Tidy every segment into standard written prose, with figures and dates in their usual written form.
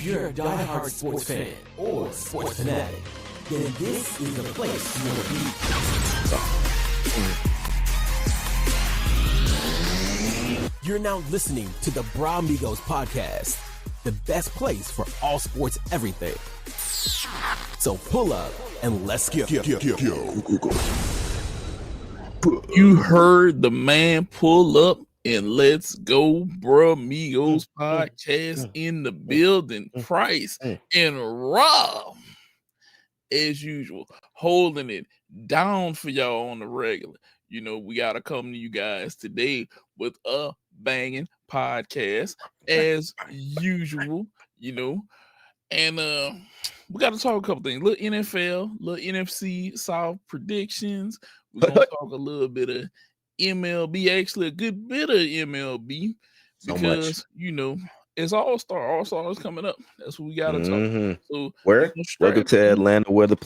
If you're a diehard sports fan or sports fanatic, then this is the place you want to be. You're now listening to the Bra Amigos podcast, the best place for all sports everything. So pull up and let's go. You heard the man. Pull up and let's go. Bra Amigos podcast in the building. Price and Rob, as usual, holding it down for y'all on the regular. You know, we got to come to you guys today with a banging podcast as usual, you know, and we got to talk a couple things. Little NFL, little NFC South predictions. We're going to talk a little bit of MLB, actually a good bit of MLB, because, you know, it's All Star. All Star is coming up. That's what we got to talk. So where? Welcome to Atlanta, where the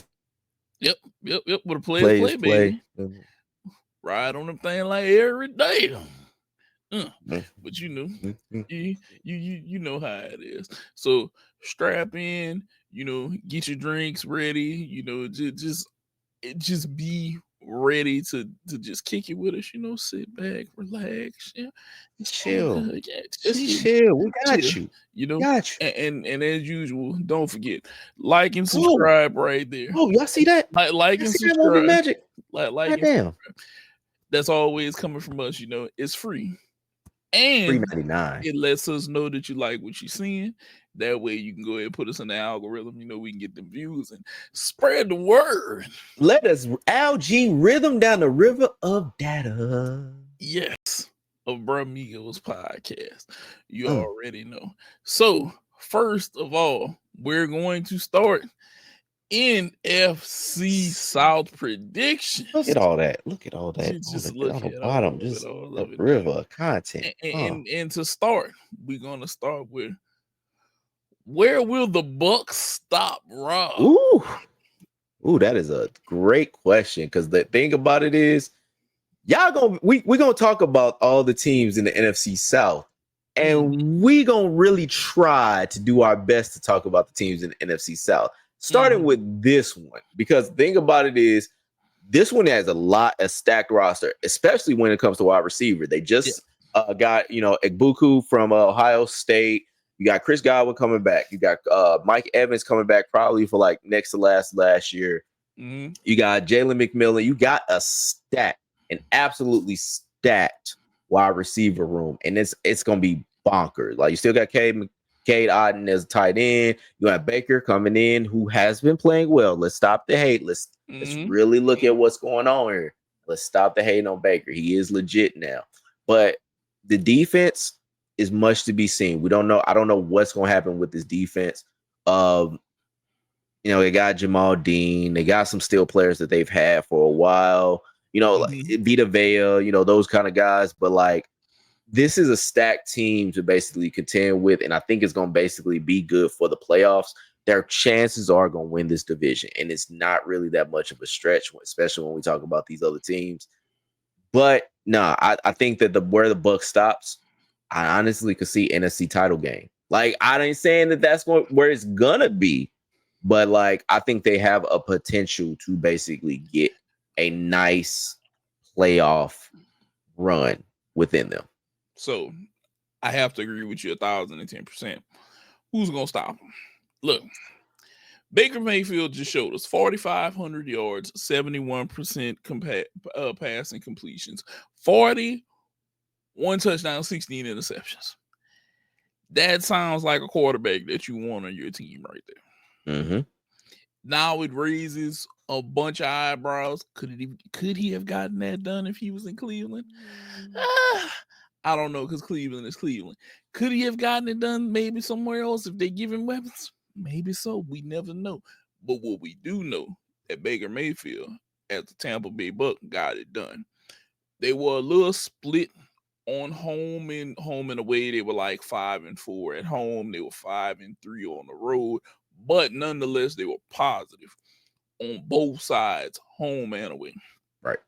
Yep. Where the players play, baby. Ride on them thing like every day. But you know, you know how it is. So strap in, you know, get your drinks ready, you know, just be ready to just kick it with us, you know, sit back, relax, chill. Just chill. We got you. You know, got you. And as usual, don't forget, like and subscribe right there. Oh, y'all see that? Like and subscribe. Movie magic. Like damn. That's always coming from us, you know. It's free. And $3.99. it lets us know that you like what you're seeing. That way you can go ahead and put us in the algorithm. You know, we can get the views and spread the word. Let us algae rhythm down the river of data. Yes, of Bra Amigos podcast. You already know. So, first of all, we're going to start NFC South predictions. Look at all that. Just look on the at bottom. Just a river of content. And to start, we're going to start with, where will the Bucks stop, Rob? Ooh, that is a great question, because the thing about it is, we're gonna talk about all the teams in the NFC South, and we gonna really try to do our best to talk about the teams in the NFC South. Starting with this one, because the thing about it is, this one has a stacked roster, especially when it comes to wide receiver. They just got, you know, Igbuku from Ohio State. You got Chris Godwin coming back. You got Mike Evans coming back probably for like next to last year. You got Jalen McMillan. You got an absolutely stacked wide receiver room, and it's gonna be bonkers. Like, you still got Cade Otton as a tight end. You got Baker coming in, who has been playing well. Let's stop the hate. Let's really look at what's going on here. Let's stop the hate on Baker. He is legit now, but the defense is much to be seen. We don't know. I don't know what's going to happen with this defense. You know, they got Jamal Dean. They got some still players that they've had for a while. You know, like Vita Vea, you know, those kind of guys. But, like, this is a stacked team to basically contend with, and I think it's going to basically be good for the playoffs. Their chances are going to win this division, and it's not really that much of a stretch, especially when we talk about these other teams. But, no, I think that where the Bucs stops, I honestly could see NFC title game. Like, I ain't saying that that's where it's gonna be, but, like, I think they have a potential to basically get a nice playoff run within them. So I have to agree with you 1,010%. Who's gonna stop them? Look, Baker Mayfield just showed us 4,500 yards, 71% passing completions, 1 touchdown, 16 interceptions. That sounds like a quarterback that you want on your team right there. Now it raises a bunch of eyebrows. Could he have gotten that done if he was in Cleveland? I don't know, because Cleveland is Cleveland. Could he have gotten it done maybe somewhere else if they give him weapons? Maybe so. We never know. But what we do know, that Baker Mayfield at the Tampa Bay Bucs got it done. They were a little split on home and away. They were like 5-4 at home. They were 5-3 on the road, but nonetheless, they were positive on both sides, home and away. Right.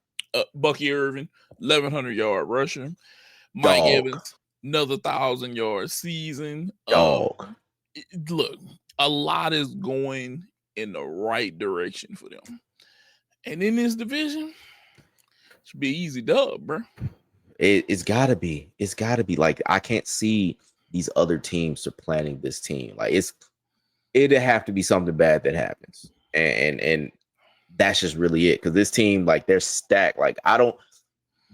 Bucky Irvin, 1,100-yard rusher. Mike Evans, another 1,000-yard season. look, a lot is going in the right direction for them. And in this division, should be an easy dub, bro. It's gotta be. It's gotta be. Like, I can't see these other teams supplanting this team. Like, it'd have to be something bad that happens. And that's just really it. Because this team, like, they're stacked. Like,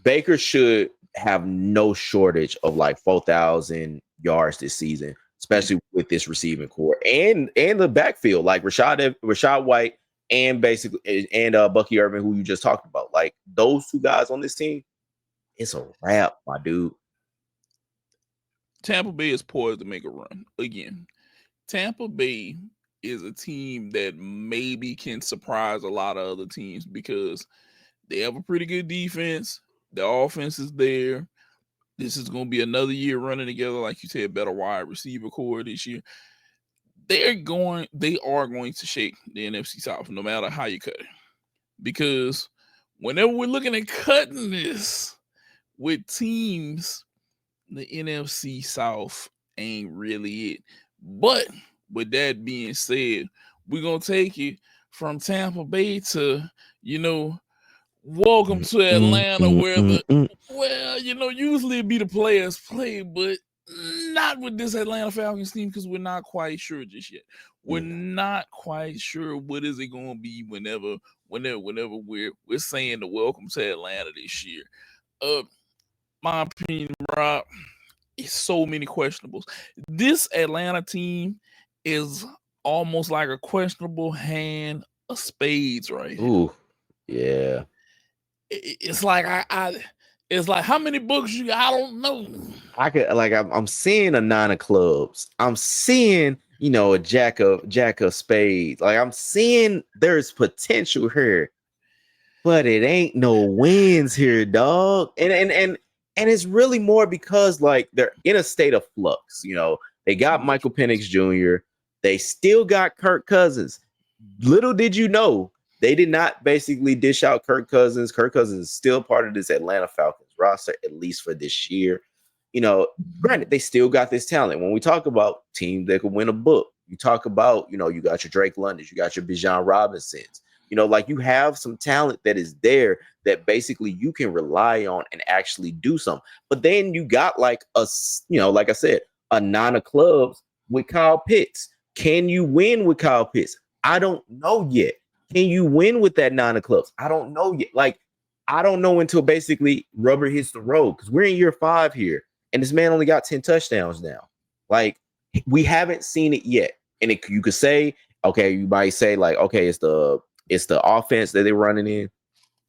Baker should have no shortage of like 4,000 yards this season, especially with this receiving core and the backfield, like Rashad White and Bucky Irvin, who you just talked about. Like, those two guys on this team, it's a wrap, my dude. Tampa Bay is poised to make a run again. Tampa Bay is a team that maybe can surprise a lot of other teams because they have a pretty good defense. The offense is there. This is going to be another year running together, like you said, better wide receiver core this year. They are going to shake the NFC South no matter how you cut it. Because whenever we're looking at cutting this with teams, the NFC South ain't really it. But with that being said, we're going to take it from Tampa Bay to, welcome to Atlanta, where usually it be the players play, but not with this Atlanta Falcons team because we're not quite sure just yet. We're not quite sure what is it going to be whenever we're saying the welcome to Atlanta this year. My opinion, Rob, it's so many questionables. This Atlanta team is almost like a questionable hand of spades, right? Ooh, yeah. It's like it's like how many books you got? I don't know. I'm seeing a 9 of clubs. I'm seeing, a jack of spades. Like, I'm seeing there's potential here, but it ain't no wins here, dog. And it's really more because like they're in a state of flux. They got Michael Penix Jr. They still got Kirk Cousins. Little did you know, they did not basically dish out Kirk Cousins. Kirk Cousins is still part of this Atlanta Falcons roster, at least for this year. Granted, they still got this talent. When we talk about teams that could win a book, you talk about, you got your Drake Londons, you got your Bijan Robinsons. Like, you have some talent that is there that basically you can rely on and actually do something. But then you got like like I said, a 9 of clubs with Kyle Pitts. Can you win with Kyle Pitts? I don't know yet. Can you win with that 9 of clubs? I don't know yet. Like, I don't know until basically rubber hits the road because we're in year 5 here, and this man only got 10 touchdowns now. Like, we haven't seen it yet. And you could say, okay, you might say like, okay, it's the offense that they're running in.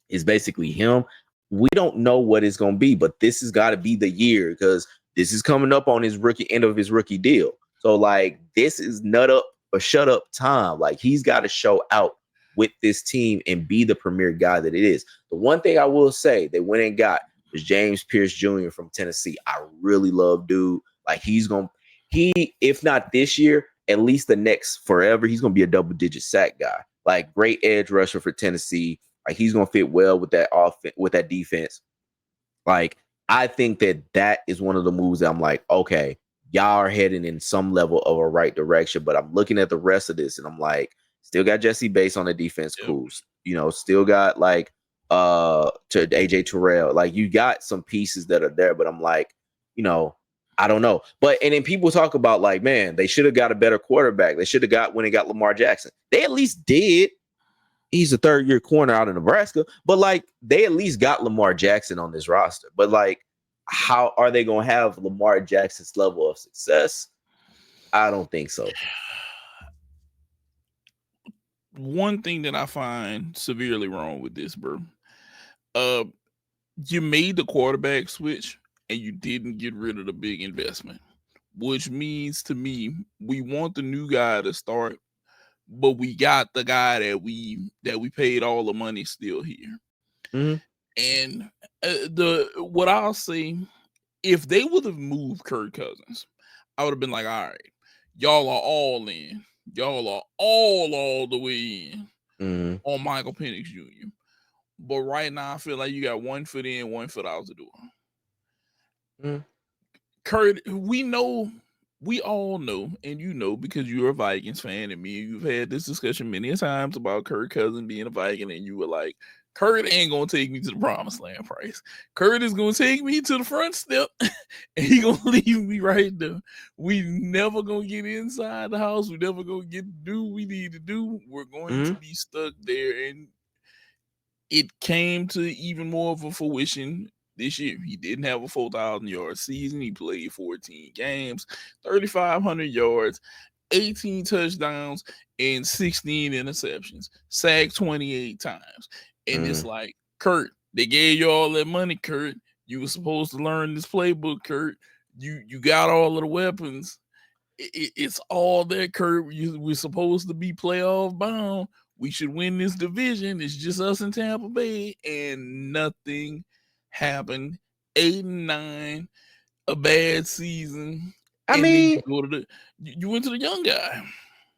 It's basically him. We don't know what it's going to be, but this has got to be the year because this is coming up on his end of his rookie deal. So like, this is nut up or shut up time. Like, he's got to show out with this team and be the premier guy that it is. The one thing I will say they went and got was James Pierce Jr. from Tennessee. I really love dude. Like, if not this year, at least the next forever, he's going to be a double-digit sack guy. Like, great edge rusher for Tennessee. Like, he's going to fit well with that offense, with that defense. Like, I think that is one of the moves that I'm like, okay, y'all are heading in some level of a right direction. But I'm looking at the rest of this and I'm like, still got Jesse Bates on the defense. Cool. Still got like to AJ Terrell. Like, you got some pieces that are there, but I'm like, I don't know. And then people talk about like, man, they should have got a better quarterback. They should have got when they got Lamar Jackson. They at least did. He's a 3rd-year corner out of Nebraska, but like, they at least got Lamar Jackson on this roster. But like, how are they going to have Lamar Jackson's level of success? I don't think so. One thing that I find severely wrong with this, bro, you made the quarterback switch and you didn't get rid of the big investment, which means to me, we want the new guy to start, but we got the guy that we paid all the money still here. Mm-hmm. And what I'll say, if they would have moved Kirk Cousins, I would have been like, all right, y'all are all in. Y'all are all the way in on Michael Penix Jr. But right now, I feel like you got 1 foot in, 1 foot out the door. Kurt, we know we all know, and you know because you're a Vikings fan, and me and you've had this discussion many times about Kirk Cousins being a Viking, and you were like, Kurt ain't gonna take me to the promised land, Price. Kurt is gonna take me to the front step, and he gonna leave me right there. We never gonna get inside the house. We never gonna get to do what we need to do. We're going to be stuck there, and it came to even more of a fruition this year. He didn't have a 4,000-yard season. He played 14 games, 3,500 yards, 18 touchdowns, and 16 interceptions. Sacked 28 times. And it's like, Kurt, they gave you all that money, Kurt. You were supposed to learn this playbook, Kurt. You got all of the weapons. It's all there, Kurt. We're supposed to be playoff bound. We should win this division. It's just us in Tampa Bay, and nothing happened. 8-9, a bad season. I mean, you went to the young guy.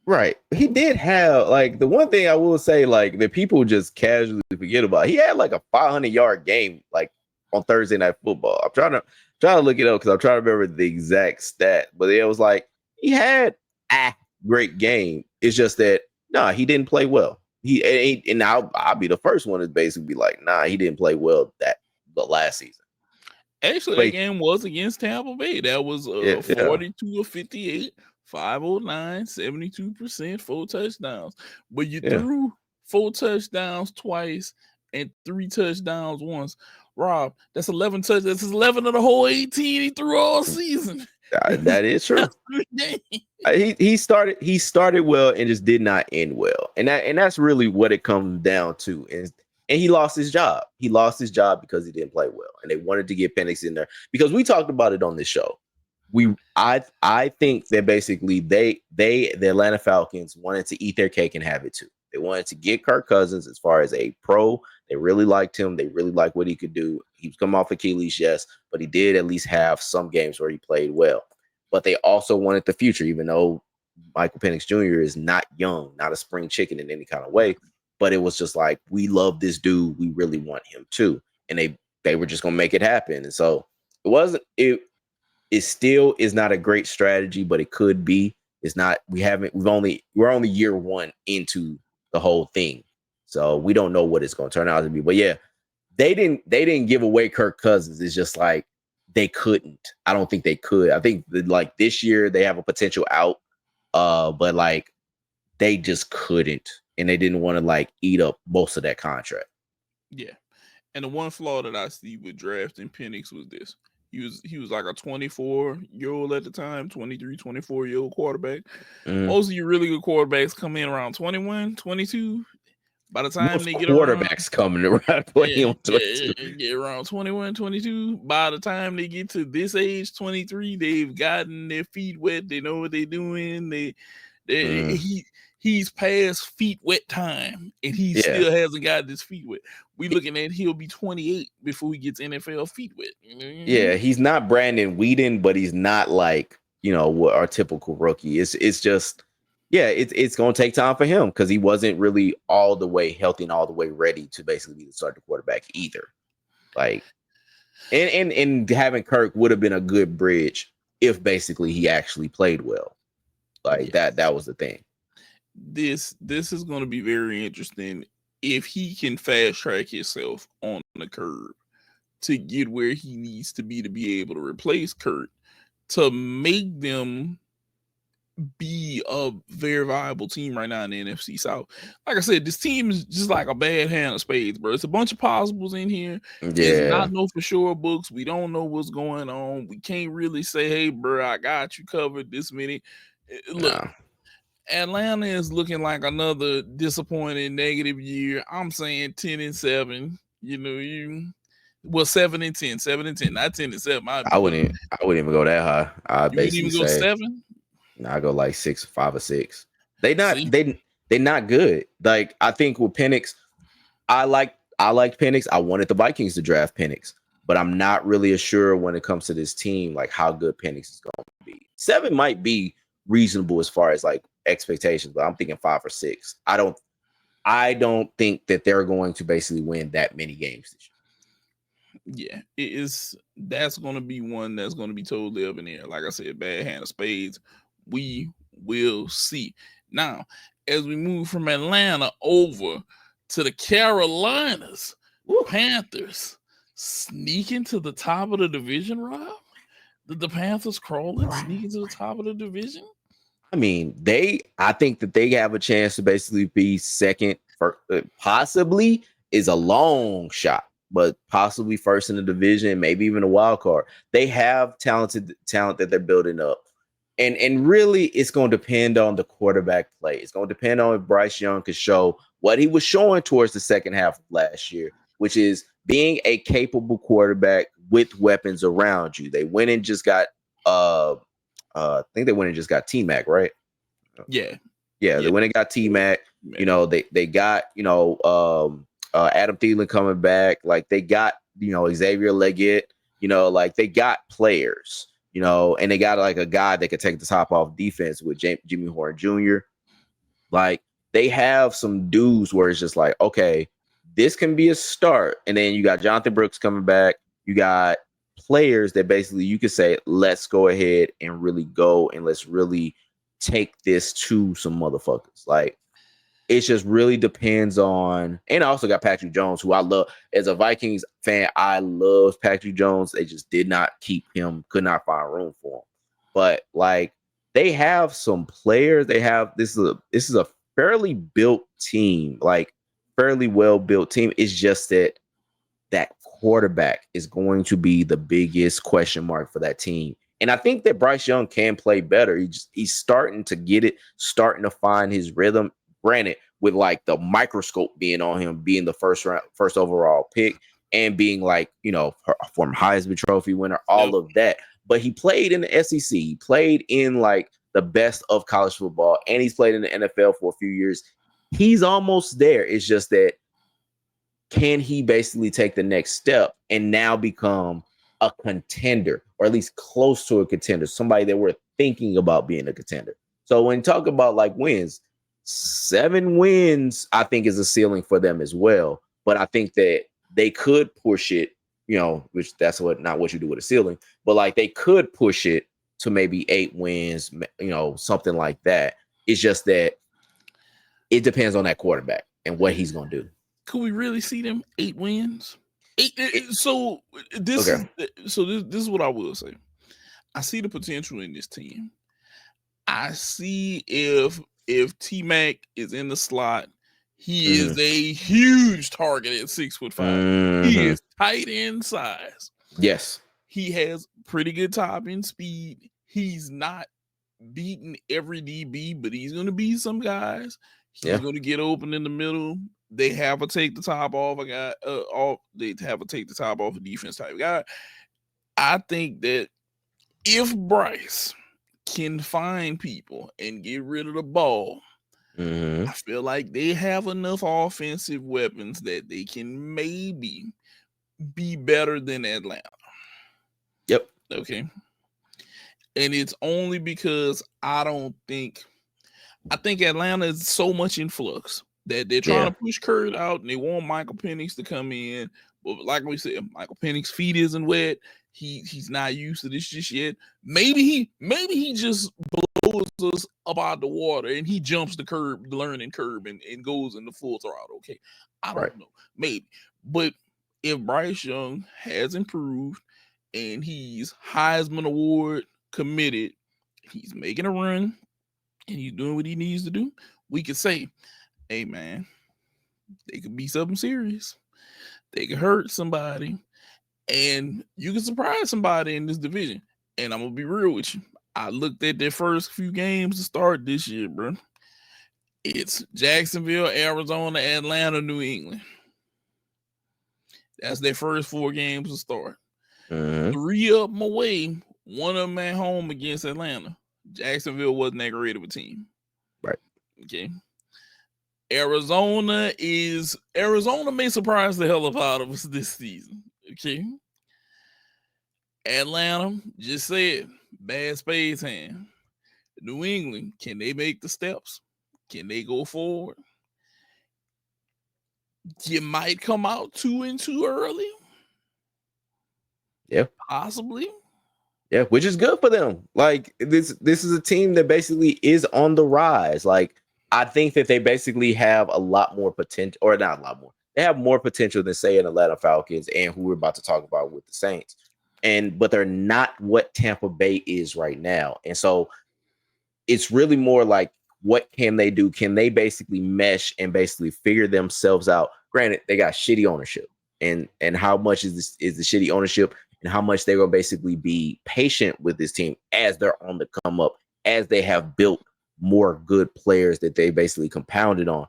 Right. He did have, like, the one thing I will say, like, that people just casually forget about, he had like a 500-yard game, like, on Thursday Night Football. I'm trying to look it up because I'm trying to remember the exact stat, but it was like he had a great game. It's just that he didn't play well. And I'll be the first one to basically be like, he didn't play well the last season. Actually, that game was against Tampa Bay. That was 42 of 58, 509, 72%, 4 touchdowns. But you threw 4 touchdowns twice and 3 touchdowns once. Rob, that's 11 touchdowns. That's 11 of the whole 18 he threw all season. That is true. He started well and just did not end well, and that's really what it comes down to. And he lost his job. He lost his job because he didn't play well, and they wanted to get Penix in there because we talked about it on this show. I think that basically the Atlanta Falcons wanted to eat their cake and have it too. They wanted to get Kirk Cousins as far as a pro. They really liked him. They really liked what he could do. He was coming off Achilles, yes, but he did at least have some games where he played well. But they also wanted the future, even though Michael Penix Jr. is not young, not a spring chicken in any kind of way. But it was just like, we love this dude. We really want him too. And they were just going to make it happen. And so it still is not a great strategy, but it could be. It's not, we're only year one into the whole thing. So we don't know what it's going to turn out to be. But yeah, they didn't give away Kirk Cousins. It's just like they couldn't. I don't think they could. I think that, like, this year they have a potential out, but like they just couldn't, and they didn't want to like eat up most of that contract. Yeah, and the one flaw that I see with drafting Penix was this: he was like a 24-year-old at the time, 23, 24-year-old quarterback. Most of your really good quarterbacks come in around 21, 22. By the time they get quarterbacks coming around 22. Around 21, 22. By the time they get to this age, 23, they've gotten their feet wet. They know what they're doing. He's past feet wet time, and he still hasn't got his feet wet. We looking at he'll be 28 before he gets NFL feet wet. Yeah, he's not Brandon Whedon, but he's not like, what our typical rookie. It's just. Yeah, it's going to take time for him because he wasn't really all the way healthy and all the way ready to basically be the starting quarterback either. Like, and having Kirk would have been a good bridge if basically he actually played well. Like that was the thing. This is going to be very interesting if he can fast track himself on the curve to get where he needs to be able to replace Kurt, to make them be a very viable team right now in the NFC South. Like I said, this team is just like a bad hand of spades, bro. It's a bunch of possibles in here. Yeah. It's not no for sure books. We don't know what's going on. We can't really say, hey, bro, I got you covered this many. Look, Atlanta is looking like another disappointing negative year. I'm saying 10-7. 7-10, 7-10, not 10-7. I wouldn't even go that high. I basically wouldn't even go 7. I go like 5 or 6. They're not good. Like, I think with Penix, I liked Penix. I wanted the Vikings to draft Penix, but I'm not really sure when it comes to this team, like how good Penix is going to be. 7 might be reasonable as far as like expectations, but I'm thinking 5 or 6. I don't think that they're going to basically win that many games this Yeah, it is. That's going to be one that's going to be totally up in the air. Like I said, bad hand of spades. We will see. Now, as we move from Atlanta over to the Carolinas, Panthers sneaking to the top of the division, Rob? Did the Panthers crawling, sneaking to the top of the division? I mean, I think that they have a chance to basically be second, possibly is a long shot, but possibly first in the division, maybe even a wild card. They have talent that they're building up. And really, it's going to depend on the quarterback play. It's going to depend on if Bryce Young can show what he was showing towards the second half of last year, which is being a capable quarterback with weapons around you. They went and just got I think they went and just got T-Mac, right? Yeah. They went and got T-Mac. You know, they got, Adam Thielen coming back. Like they got, Xavier Leggett, like they got players, and they got like a guy that could take the top off defense with Jimmy Horn Jr. Like they have some dudes where it's just like, okay, this can be a start. And then you got Jonathan Brooks coming back. You got players that basically you could say, let's go ahead and really go and let's really take this to some motherfuckers. Like it just really depends on, and I also got Patrick Jones, who I love as a Vikings fan. I love Patrick Jones. They just did not keep him, could not find room for him. But like they have some players. They have this is a fairly built team, like fairly well built team. It's just that quarterback is going to be the biggest question mark for that team. And I think that Bryce Young can play better. He's starting to get it, starting to find his rhythm. Granted, with like the microscope being on him, being the first overall pick, and being like, former Heisman Trophy winner, all of that. But he played in the SEC. He played in like the best of college football, and he's played in the NFL for a few years. He's almost there. It's just that, can he basically take the next step and now become a contender, or at least close to a contender, somebody that we're thinking about being a contender? So when you talk about like wins, 7 wins, I think is a ceiling for them as well. But I think that they could push it, which that's not what you do with a ceiling, but like they could push it to maybe 8 wins, something like that. It's just that it depends on that quarterback and what he's going to do. Could we really see them 8 wins? So this is what I will say. I see the potential in this team. I see if T-Mac is in the slot, he is a huge target at 6'5". He is tight end size. Yes. He has pretty good top end speed. He's not beating every DB, but he's going to beat some guys. He's going to get open in the middle. They have to take the top off a guy. They have to take the top off a defense type guy. I think that if Bryce can find people and get rid of the ball, I feel like they have enough offensive weapons that they can maybe be better than Atlanta. Yep. Okay. And it's only because I think Atlanta is so much in flux that they're trying to push Kurt out and they want Michael Penix to come in. But like we said, Michael Penix's feet isn't wet. He's not used to this just yet. Maybe he just blows us up out of the water and he jumps the learning curve and goes in the full throttle. Okay. I don't know. Maybe. But if Bryce Young has improved and he's Heisman Award committed, he's making a run and he's doing what he needs to do, we could say, hey man, they could be something serious. They could hurt somebody. And you can surprise somebody in this division. And I'm going to be real with you. I looked at their first few games to start this year, bro. It's Jacksonville, Arizona, Atlanta, New England. That's their first 4 games to start. 3 of them away, 1 of them at home against Atlanta. Jacksonville wasn't that great of a team. Right. Okay. Arizona may surprise the hell out of us this season. Okay. Atlanta, just said, bad spades hand. New England, can they make the steps? Can they go forward? You might come out 2-2 early. Yeah. Possibly. Yeah, which is good for them. Like this is a team that basically is on the rise. Like I think that they basically have a lot more potential, or not a lot more. They have more potential than say an Atlanta Falcons and who we're about to talk about with the Saints. But they're not what Tampa Bay is right now. And so it's really more like what can they do? Can they basically mesh and basically figure themselves out? Granted, they got shitty ownership. And how much is the shitty ownership and how much they're gonna basically be patient with this team as they're on the come up, as they have built more good players that they basically compounded on.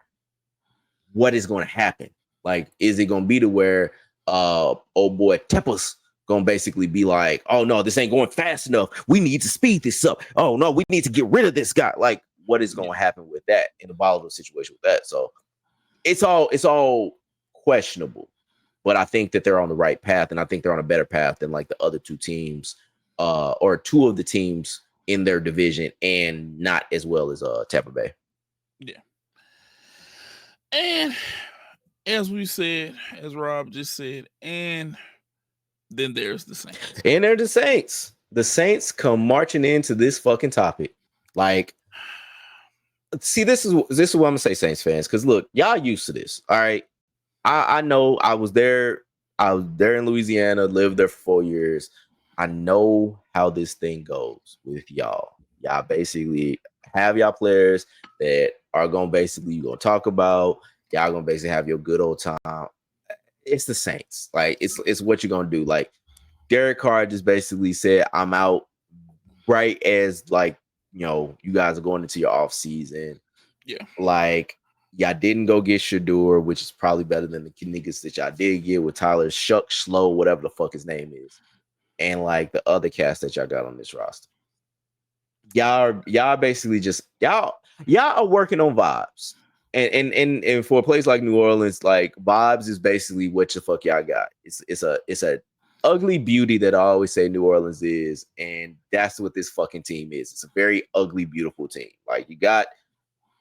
What is going to happen? Like, is it going to be to where old boy Tepa's gonna basically be like, oh no, this ain't going fast enough. We need to speed this up. Oh no, we need to get rid of this guy. Like, what is going to happen with that in a volatile situation with that? So it's all questionable. But I think that they're on the right path, and I think they're on a better path than like the other two teams, or two of the teams in their division, and not as well as Tampa Bay. Yeah. And as we said, as Rob just said, and then there's the Saints. And they're the Saints. The Saints come marching into this fucking topic. Like, see, this is what I'm gonna say, Saints fans, because look, y'all used to this. All right. I know I was there in Louisiana, lived there for 4 years. I know how this thing goes with y'all. Y'all basically have y'all players that are gonna basically you're gonna talk about. Y'all gonna basically have your good old time. It's the Saints. Like it's what you're gonna do. Like Derek Carr just basically said, I'm out right as like, you know, you guys are going into your off season. Yeah. Like y'all didn't go get Shador, which is probably better than the niggas that y'all did get with Tyler Shuck Slow, whatever the fuck his name is. And like the other cast that y'all got on this roster. Y'all basically just y'all are working on vibes. And for a place like New Orleans, like vibes is basically what the fuck y'all got. It's a ugly beauty that I always say New Orleans is, and that's what this fucking team is. It's a very ugly, beautiful team. Like you got,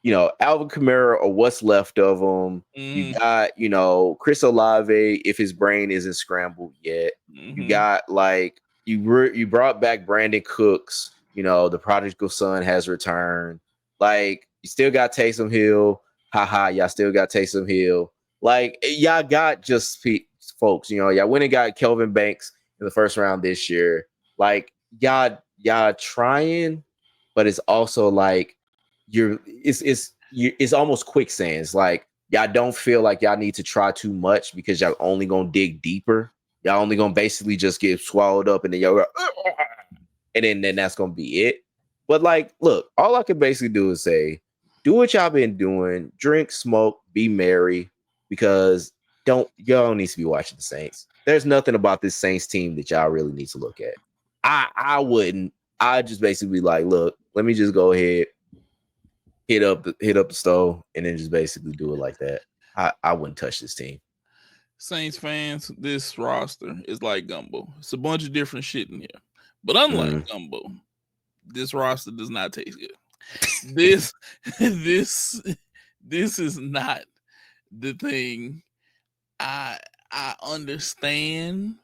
you know, Alvin Kamara or what's left of him. You got, you know, Chris Olave if his brain isn't scrambled yet. You got like you brought back Brandon Cooks. You know, the prodigal son has returned. Like you still got Taysom Hill. Haha, y'all still got Taysom Hill. Like y'all got just folks. You know, y'all went and got Kelvin Banks in the first round this year. Like y'all trying, but it's also like it's almost quicksands. Like y'all don't feel like y'all need to try too much because y'all only gonna dig deeper. Y'all only gonna basically just get swallowed up, and then y'all and then that's gonna be it. But like, look, all I can basically do is say, do what y'all been doing, drink, smoke, be merry, because y'all don't need to be watching the Saints. There's nothing about this Saints team that y'all really need to look at. I wouldn't. I just basically be like, look, let me just go ahead, hit up the stove, and then just basically do it like that. I wouldn't touch this team. Saints fans, this roster is like gumbo. It's a bunch of different shit in here. But unlike gumbo, this roster does not taste good. This is not the thing. I understand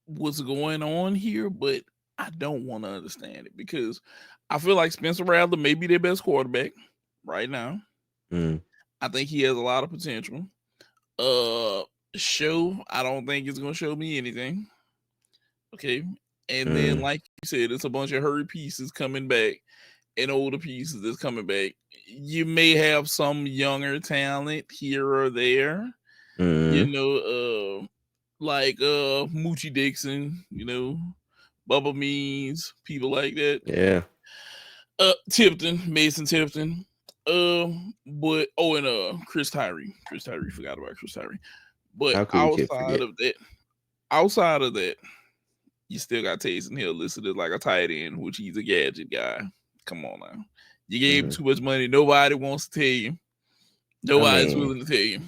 what's going on here, but I don't want to understand it because I feel like Spencer Rattler may be their best quarterback right now. I think he has a lot of potential. Show, I don't think it's gonna show me anything. Okay. And then, like you said, it's a bunch of hurry pieces coming back and older pieces that's coming back. You may have some younger talent here or there. You know, like Moochie Dixon, you know, Bubba Means, people like that. Yeah. Mason Tipton. But and Chris Tyree. Forgot about Chris Tyree. But outside of that, you still got Taysom Hill listed as like a tight end, which he's a gadget guy. Come on now. You gave him too much money. Nobody wants to tell you. Nobody's willing to tell you.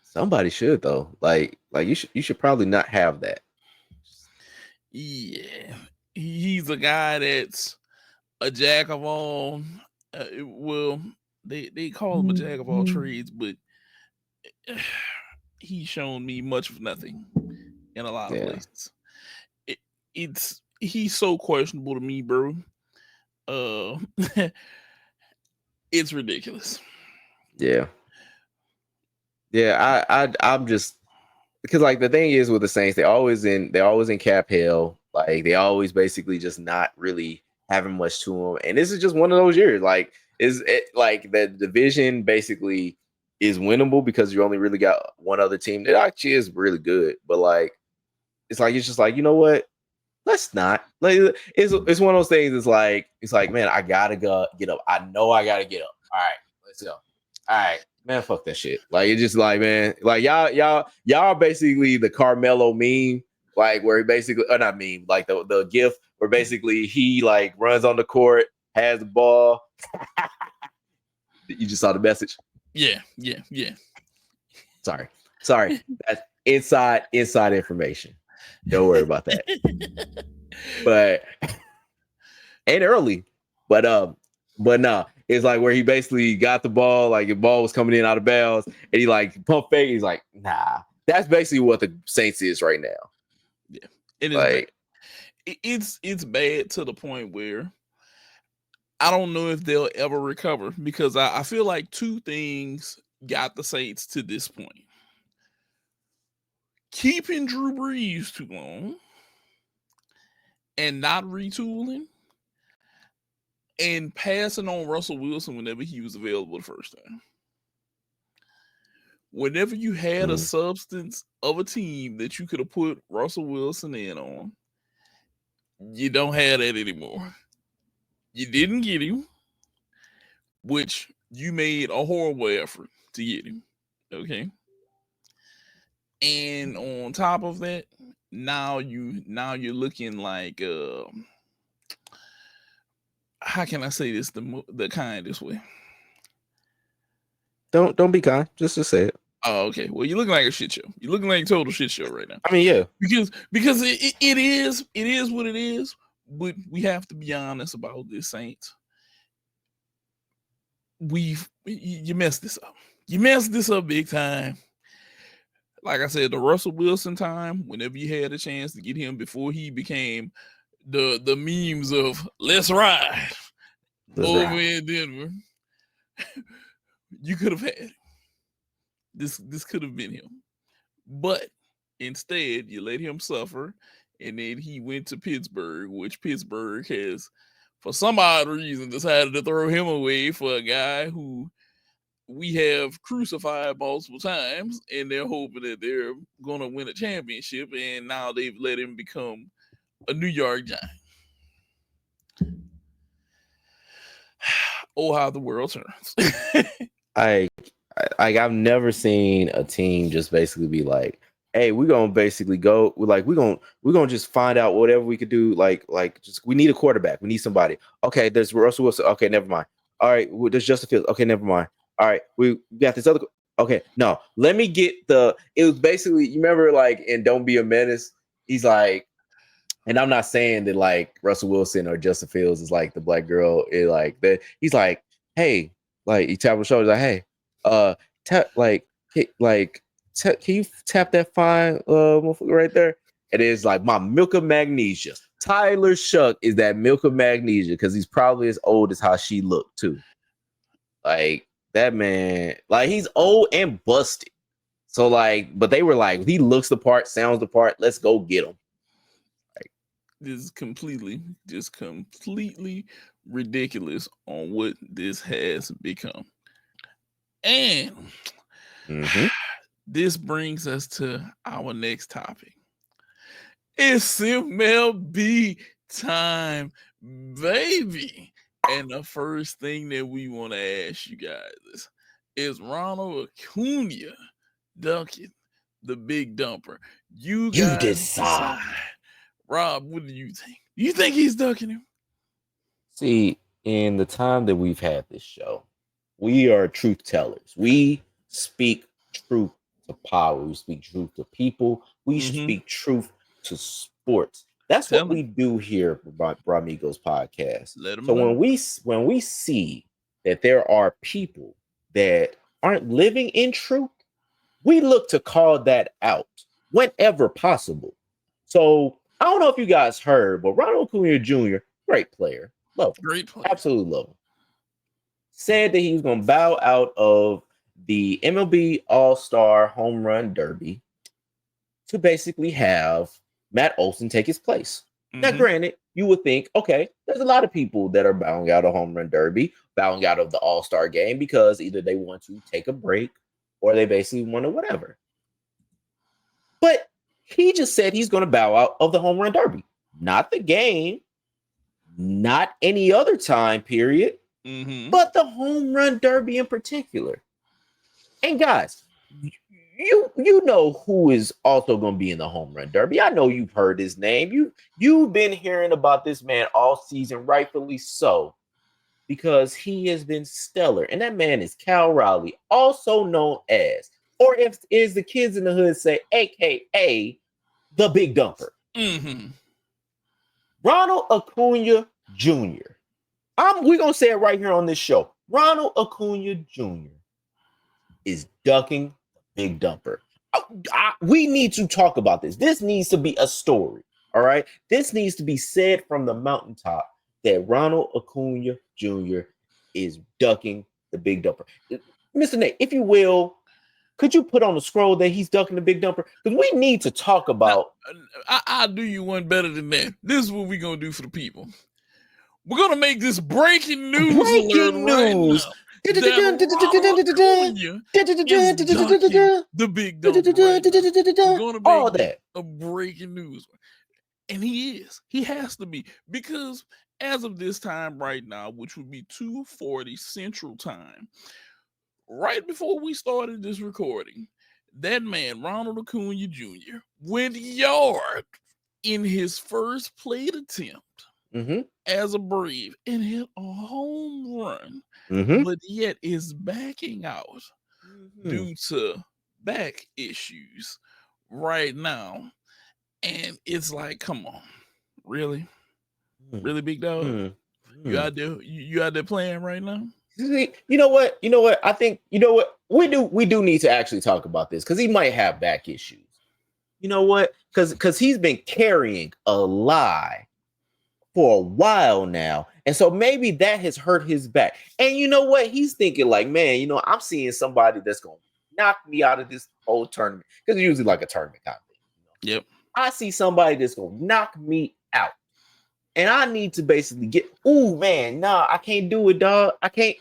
Somebody should though. Like you should probably not have that. Yeah. He's a guy that's a jack of all. Well, they call him a jack of all trades, but he's shown me much of nothing in a lot of places. he's so questionable to me, bro. It's ridiculous. Yeah. I'm just because like the thing is with the Saints, they're always in cap hell. Like they always basically just not really having much to them. And this is just one of those years. Like like the division basically is winnable because you only really got one other team that actually is really good. But like it's just like, you know what? Let's not. Like it's one of those things. It's like, man, I gotta go get up. I know I gotta get up. All right, let's go. All right, man, fuck that shit. Like it's just like, man, like y'all basically the Carmelo meme, like where he basically not meme, like the gif where basically he like runs on the court, has the ball. You just saw the message. Yeah. Sorry. That's inside information. Don't worry about that. But and early, but no, it's like where he basically got the ball, like the ball was coming in out of bounds, and he like pump fake. He's like, nah, that's basically what the Saints is right now. Yeah, it is. Like, bad. It's bad to the point where I don't know if they'll ever recover because I feel like two things got the Saints to this point. Keeping Drew Brees too long and not retooling and passing on Russell Wilson whenever he was available the first time. Whenever you had a substance of a team that you could have put Russell Wilson in on, you don't have that anymore. You didn't get him, which you made a horrible effort to get him. Okay. And on top of that, now you're looking like how can I say this the kindest way? Don't be kind. Just say it. Oh, okay. Well, you're looking like a shit show. You're looking like a total shit show right now. I mean, yeah, because it is what it is. But we have to be honest about this, Saints. You messed this up. You messed this up big time. Like I said, the Russell Wilson time, whenever you had a chance to get him before he became the memes of let's ride over in Denver, you could have had him. This could have been him. But instead, you let him suffer, and then he went to Pittsburgh, which Pittsburgh has, for some odd reason, decided to throw him away for a guy who we have crucified multiple times, and they're hoping that they're going to win a championship, and now they've let him become a New York Giant. Oh, how the world turns. I've never seen a team just basically be like, hey, we're gonna basically go, like we're gonna just find out whatever we could do, like just we need a quarterback, we need somebody. Okay, there's Russell Wilson. Okay, never mind. All right, there's Justin Fields. Okay, never mind. All right, we got this other. Okay, no, let me get the. It was basically, you remember, like in Don't Be a Menace, he's like, and I'm not saying that like Russell Wilson or Justin Fields is like the black girl. It like that. He's like, hey, like he tapped on the shoulder, like, hey, tap, can you tap that fine motherfucker right there? It is like my milk of magnesia. Tyler Shuck is that milk of magnesia because he's probably as old as how she looked too. Like that man, like he's old and busted. So like, but they were like, he looks the part, sounds the part. Let's go get him. Like, this is completely ridiculous on what this has become. And this brings us to our next topic. It's MLB time, baby. And the first thing that we want to ask you guys is Ronald Acuña dunking the big dumper. You decide. Rob, what do you think? Do you think he's dunking him? See, in the time that we've had this show, we are truth tellers. We speak truth to power. We speak truth to people. We speak truth to sports. That's what we do here for Bramigos podcast. So when we see that there are people that aren't living in truth, we look to call that out whenever possible. So I don't know if you guys heard, but Ronald Acuña Jr., great player. Love him. Great player. Absolutely love him. Said that he was going to bow out of the MLB All Star Home Run Derby to basically have Matt Olson take his place. Now, granted, you would think, okay, there's a lot of people that are bowing out of Home Run Derby, bowing out of the All Star game because either they want to take a break or they basically want to whatever. But he just said he's going to bow out of the Home Run Derby, not the game, not any other time period, but the Home Run Derby in particular. And guys, you know who is also going to be in the Home Run Derby. I know you've heard his name. You've been hearing about this man all season, rightfully so, because he has been stellar. And that man is Cal Raleigh, also known as, or if is the kids in the hood say, AKA the Big Dumper. Ronald Acuña Jr. We're going to say it right here on this show. Ronald Acuña Jr. is ducking Big Dumper. We need to talk about this. This needs to be a story. All right. This needs to be said from the mountaintop that Ronald Acuña Jr. is ducking the Big Dumper. Mr. Nate, if you will, could you put on the scroll that he's ducking the Big Dumper? Because we need to talk about. I'll do you one better than that. This is what we're going to do for the people. We're going to make this breaking news. Breaking news. Right the Big Dumper. Right gonna make all that a breaking news, and he has to be, because as of this time right now, which would be 2:40 Central Time, right before we started this recording, that man Ronald Acuña Jr. went yard in his first plate attempt as a Brave and hit a home run. But yet is backing out due to back issues right now. And it's like, come on, really? Really, big dog? You out there playing right now? You know what? I think, we do need to actually talk about this because he might have back issues. You know what? Because he's been carrying a lie for a while now. And so maybe that has hurt his back. And you know what? He's thinking like, man, I'm seeing somebody that's going to knock me out of this whole tournament. Because it's usually like a tournament kind of thing. Yep. I see somebody that's going to knock me out. And I need to basically I can't do it, dog. I can't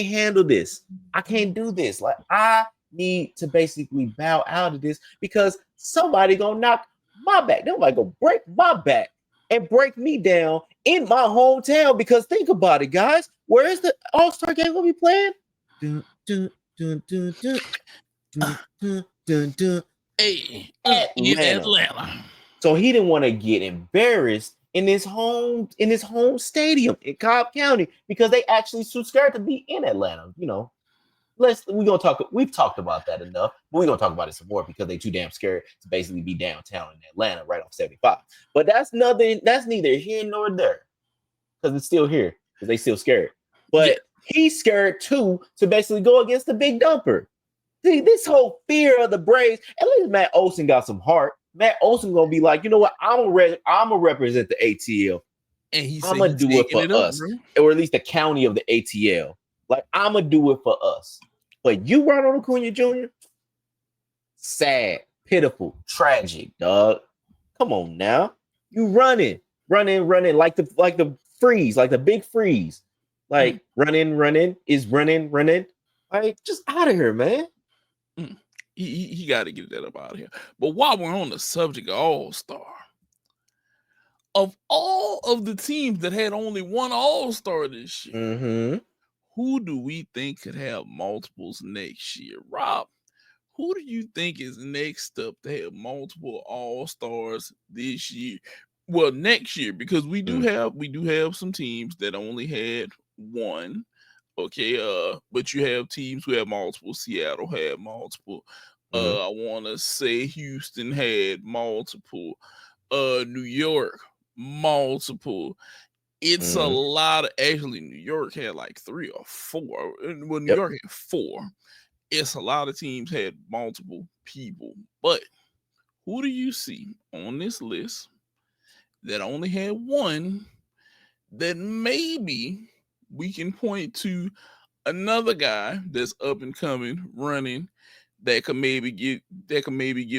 handle this. I can't do this. Like, I need to basically bow out of this because somebody going to knock my back. They're like, go break my back and break me down in my hometown. Because think about it, guys. Where is the All Star game going to be playing? In Atlanta. So he didn't want to get embarrassed in his home stadium in Cobb County because they actually too scared to be in Atlanta. We've talked about that enough, but we're gonna talk about it some more because they too damn scared to basically be downtown in Atlanta right off 75. But that's neither here nor there because it's still here because they still scared. But he's scared too to basically go against the Big Dumper. See, this whole fear of the Braves, at least Matt Olson got some heart. Matt Olson gonna be like, you know what? I'm gonna represent the ATL, and I'm gonna do it for us, or at least the county of the ATL. Like, I'm gonna do it for us. But you, Ronald Acuña Jr., sad, pitiful, tragic, dog. Come on now, you running like the freeze, like the big freeze, like running. Like, just out of here, man. He got to get that up out of here. But while we're on the subject of All Star, of all of the teams that had only one All Star this year, who do we think could have multiples next year? Rob, who do you think is next up to have multiple All Stars this year? Well, next year, because we do have some teams that only had one. Okay, but you have teams who have multiple. Seattle had multiple. I want to say Houston had multiple. New York, multiple. It's a lot of, actually, New York had like 3 or 4. Well, New York had 4. It's a lot of teams had multiple people. But who do you see on this list that only had one, that maybe we can point to another guy that's up and coming, running, that could maybe get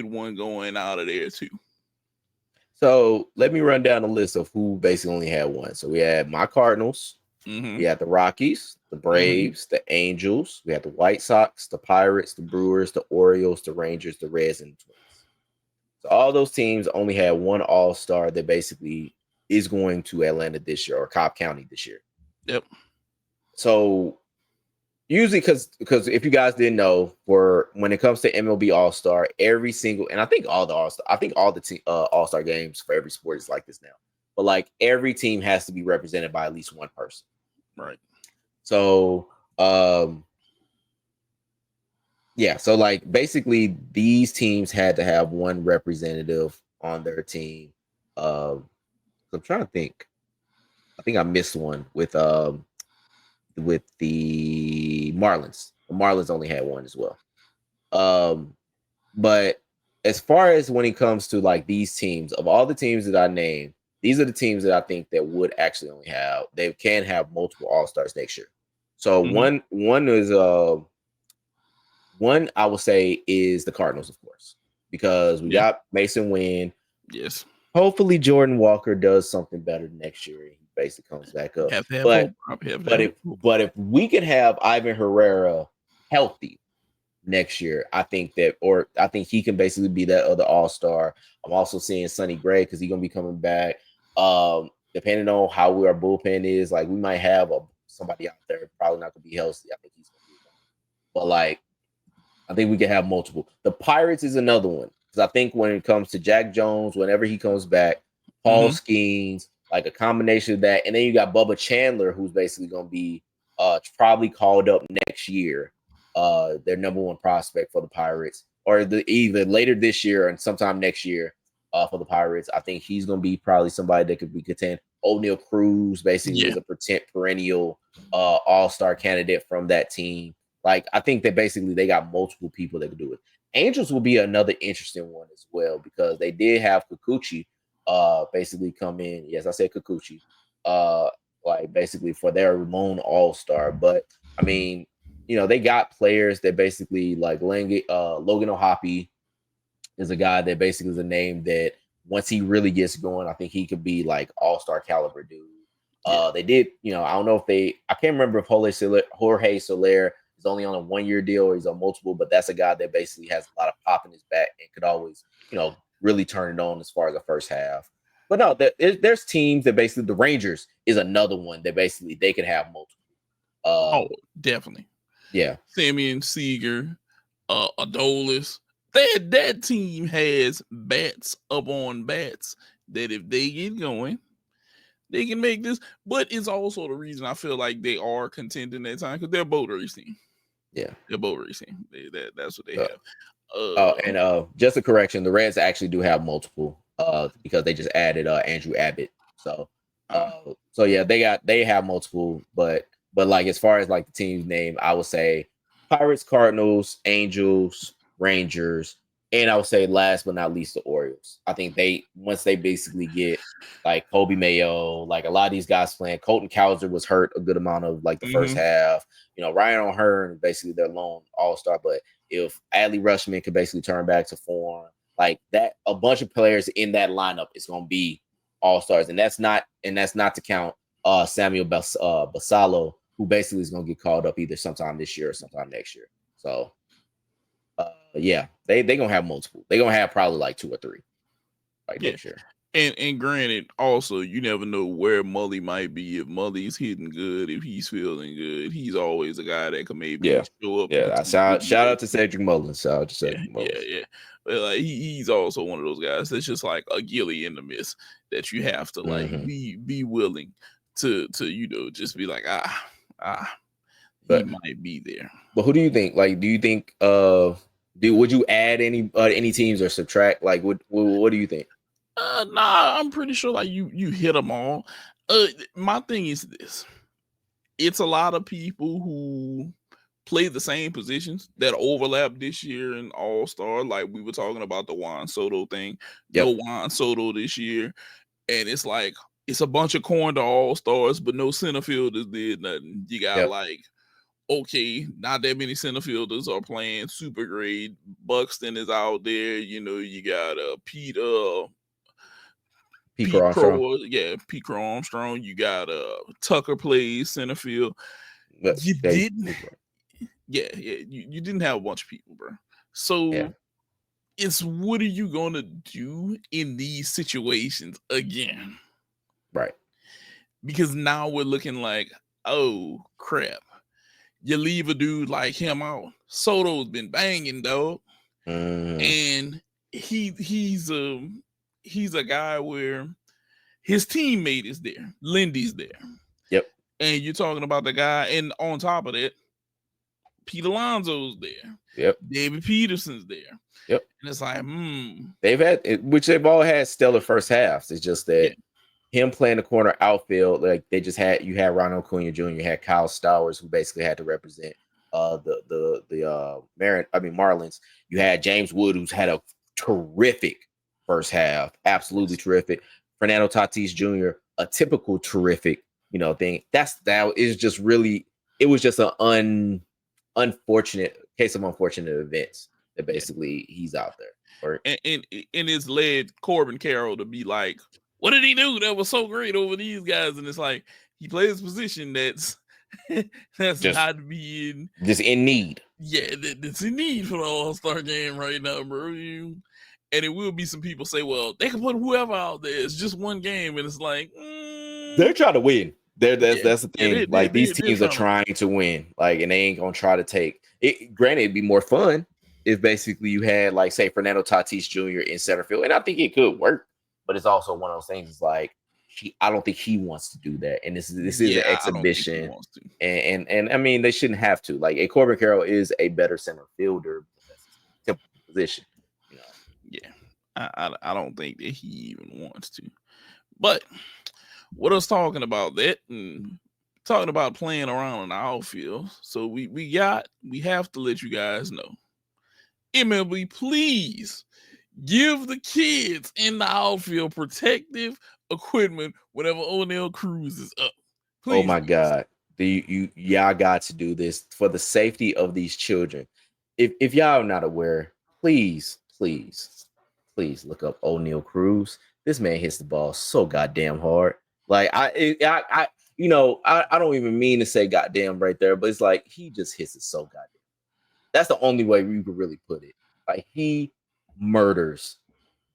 one going out of there too. So let me run down the list of who basically only had one. So we had my Cardinals, we had the Rockies, the Braves, the Angels, we had the White Sox, the Pirates, the Brewers, the Orioles, the Rangers, the Reds, and the Twins. So all those teams only had one All-Star that basically is going to Atlanta this year, or Cobb County this year. Yep. So usually, because if you guys didn't know, for when it comes to MLB All Star, every single, and I think all the All Star games for every sport is like this now. But like every team has to be represented by at least one person. Right. So yeah, so like basically these teams had to have one representative on their team. I'm trying to think. I think I missed one with the Marlins. The Marlins only had one as well. But as far as when it comes to like these teams, of all the teams that I named, these are the teams that I think that would actually only have, they can have multiple All-Stars next year. So one I would say is the Cardinals, of course, because we got Mason Wynn. Yes. Hopefully Jordan Walker does something better next year and he basically comes back up. But if we could have Ivan Herrera healthy next year, I think he can basically be that other All-Star. I'm also seeing Sonny Gray because he's gonna be coming back. Depending on how our bullpen is, like we might have somebody out there probably not gonna be healthy. I think he's gonna be one. But like I think we can have multiple. The Pirates is another one because I think when it comes to Jack Jones, whenever he comes back, Paul Skeens, like a combination of that, and then you got Bubba Chandler, who's basically going to be probably called up next year, their number one prospect for the Pirates, or either later this year and sometime next year for the Pirates. I think he's going to be probably somebody that could be contend. O'Neal Cruz basically is a perennial All-Star candidate from that team. Like I think that basically they got multiple people that could do it. Angels will be another interesting one as well because they did have Kikuchi basically come in. Yes, I said Kikuchi. Like basically for their lone All-Star. But I mean, you know, they got players that basically like Logan O'Hoppe is a guy that basically is a name that once he really gets going, I think he could be like All-Star caliber dude. They did, you know, I don't know if I can't remember if Jorge Soler is only on a 1-year deal or he's on multiple, but that's a guy that basically has a lot of pop in his back and could always, you know, really turn it on as far as the first half. But no, there's teams that basically, the Rangers is another one that basically they could have multiple. Definitely. Yeah. Simeon, Seager, Adolis. That team has bats up on bats that if they get going, they can make this. But it's also the reason I feel like they are contending that time because they're a boat race team. Yeah. They're a boat race team. That's what they have. And just a correction, the Reds actually do have multiple because they just added Andrew Abbott. So yeah, they have multiple, but like as far as like the team's name, I would say Pirates, Cardinals, Angels, Rangers, and I would say last but not least the Orioles. I think once they basically get like Kobe Mayo, like a lot of these guys playing. Colton Cowser was hurt a good amount of like the first half. You know, Ryan O'Hearn basically their lone All-Star, but if Adley Rutschman could basically turn back to form, like that, a bunch of players in that lineup is going to be All-Stars, and that's not to count Samuel Basallo, who basically is going to get called up either sometime this year or sometime next year. So, yeah, they going to have multiple. They're going to have probably like 2 or 3 next year. And granted, also, you never know where Mully might be. If Mully's hitting good, if he's feeling good, he's always a guy that can maybe show up. Yeah, shout out to Cedric Mullins. Yeah. But like he's also one of those guys that's just like a gilly in the mist that you have to like be willing to you know just be like he might be there. But who do you think? Like, do you think would you add any teams or subtract? Like, what do you think? Nah, I'm pretty sure like you hit them all. My thing is this: it's a lot of people who play the same positions that overlap this year in All Star. Like we were talking about the Juan Soto thing. Go Juan Soto this year. and it's like it's a bunch of corner all stars, but no center fielders did nothing. You got like, okay, not that many center fielders are playing super great. Buxton is out there. You know, you got Pete Crow, Pete Crow Armstrong. You got Tucker plays center field. You didn't have a bunch of people, bro. So it's what are you gonna do in these situations again? Right. Because now we're looking like, oh crap. You leave a dude like him out. Soto's been banging, dog. And he's a guy where his teammate is there. Lindy's there. Yep. And you're talking about the guy, and on top of that, Pete Alonso's there. Yep. David Peterson's there. Yep. And it's like, they've all had stellar first halves. It's just that him playing the corner outfield, like you had Ronald Acuña Jr., you had Kyle Stowers, who basically had to represent the Marlins. You had James Wood, who's had a terrific first half, absolutely terrific. Fernando Tatis Jr., a typical terrific, thing. It was just an unfortunate case of unfortunate events that basically he's out there. And it's led Corbin Carroll to be like, what did he do that was so great over these guys? And it's like he plays a position that's just not being just in need. Yeah, that's in need for the All-Star game right now, bro. And it will be some people say, well, they can put whoever out there. It's just one game, and it's like they're trying to win. That's the thing. These teams are trying to win, and they ain't gonna try to take it. Granted, it'd be more fun if basically you had say Fernando Tatis Jr. in center field, and I think it could work. But it's also one of those things. It's like I don't think he wants to do that, and this is an exhibition. And I mean they shouldn't have to. A Corbin Carroll is a better center fielder, typical position. Yeah, I don't think that he even wants to. But what us talking about that and talking about playing around in the outfield. So we have to let you guys know. MLB, please give the kids in the outfield protective equipment whenever O'Neal Cruz is up. Please, oh my God. Y'all got to do this for the safety of these children. If y'all are not aware, please look up O'Neal Cruz. This man hits the ball so goddamn hard. I don't even mean to say goddamn right there, but it's like he just hits it so goddamn. That's the only way you could really put it. He murders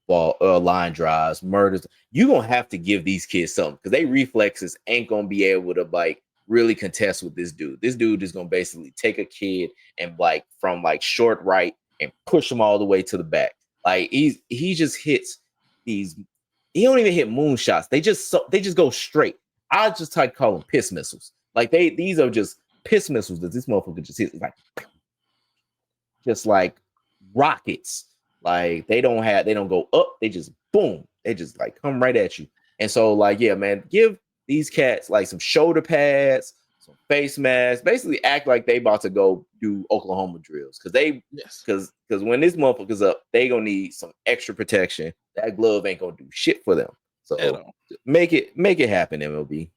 ball line drives, murders. You're gonna have to give these kids something because they reflexes ain't gonna be able to really contest with this dude. This dude is gonna basically take a kid and from short right and push him all the way to the back. He just hits these. He don't even hit moonshots. They just go straight. I just call them piss missiles. These are just piss missiles that this motherfucker just hits. Just like rockets. They don't go up. They just boom. They just come right at you. And so yeah, man, give these cats some shoulder pads, some face masks. Basically act like they about to go do Oklahoma drills because when this motherfucker's up, they gonna need some extra protection. That glove ain't gonna do shit for them. So make it happen, MLB.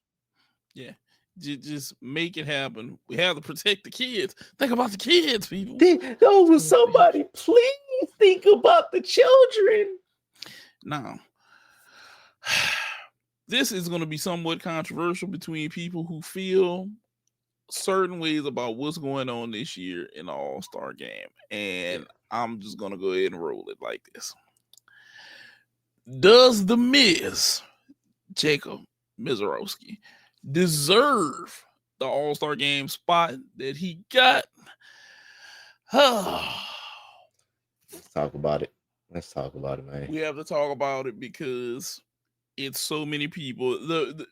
Yeah. Just make it happen. We have to protect the kids. Think about the kids, people. Those was somebody. Please think about the children. Now, this is going to be somewhat controversial between people who feel certain ways about what's going on this year in the All-Star game. And I'm just going to go ahead and roll it like this. Does the Miz, Jacob Mizorowski, deserve the All-Star game spot that he got? Let's talk about it. Let's talk about it, man. We have to talk about it because it's so many people. Look,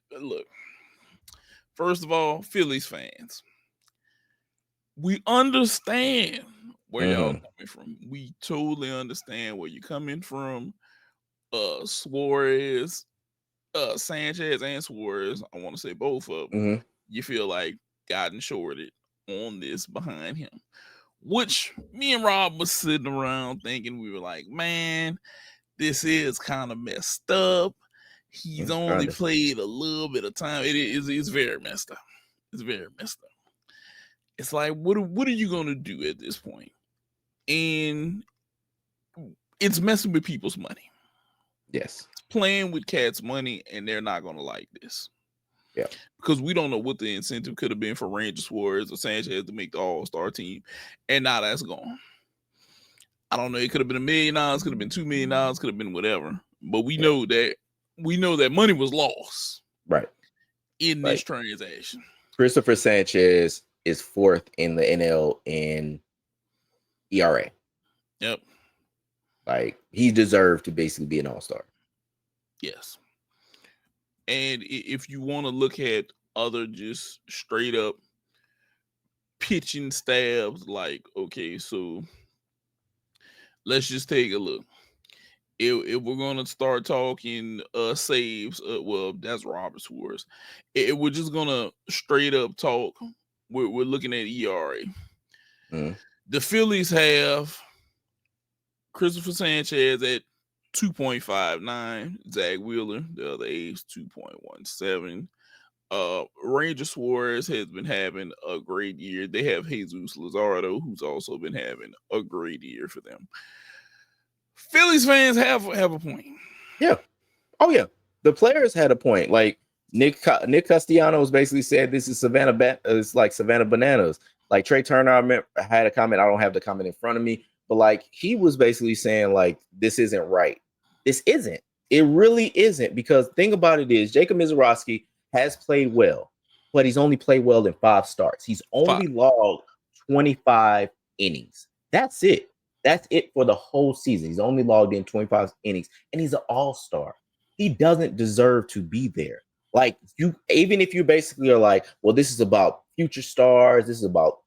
first of all, Phillies fans, we understand where y'all coming from. We totally understand where you're coming from. Suarez, Sanchez and Suarez, I want to say both of them, you feel gotten shorted on this behind him, which me and Rob was sitting around thinking, we were like, man, this is kind of messed up. He's only played a little bit of time. It's very messed up. It's very messed up. It's like, what are you gonna do at this point? And it's messing with people's money. Yes. It's playing with cats' money, and they're not gonna like this. Yeah. Because we don't know what the incentive could have been for Ranger Suarez or Sanchez to make the All-Star team. And now that's gone. I don't know. It could have been $1 million, could have been $2 million, could have been whatever. But we know that money was lost. Right. In this transaction. Christopher Sanchez is 4th in the NL in ERA. Yep. Like, he deserved to basically be an All-Star. Yes. And if you want to look at other just straight up pitching stabs, like, okay, so let's just take a look. If we're going to start talking saves, well, that's Robert Suarez. If we're just going to straight up talk, we're looking at ERA. The Phillies have Christopher Sanchez at 2.59, Zach Wheeler, the other A's 2.17. Ranger Suarez has been having a great year. They have Jesus Luzardo, who's also been having a great year for them. Phillies fans have a point. Yeah. Oh yeah. The players had a point. Like Nick Castellanos basically said this is it's like Savannah Bananas. Like Trey Turner had a comment. I don't have the comment in front of me, but like he was basically saying like this isn't right. This isn't. It really isn't, because thing about it is Jacob Mizorowski has played well, but he's only played well in 5 starts. He's only logged 25 innings. That's it. That's it for the whole season. He's only logged in 25 innings, and he's an all-star. He doesn't deserve to be there. Like, you, even if you basically are like, well, this is about future stars, this is about,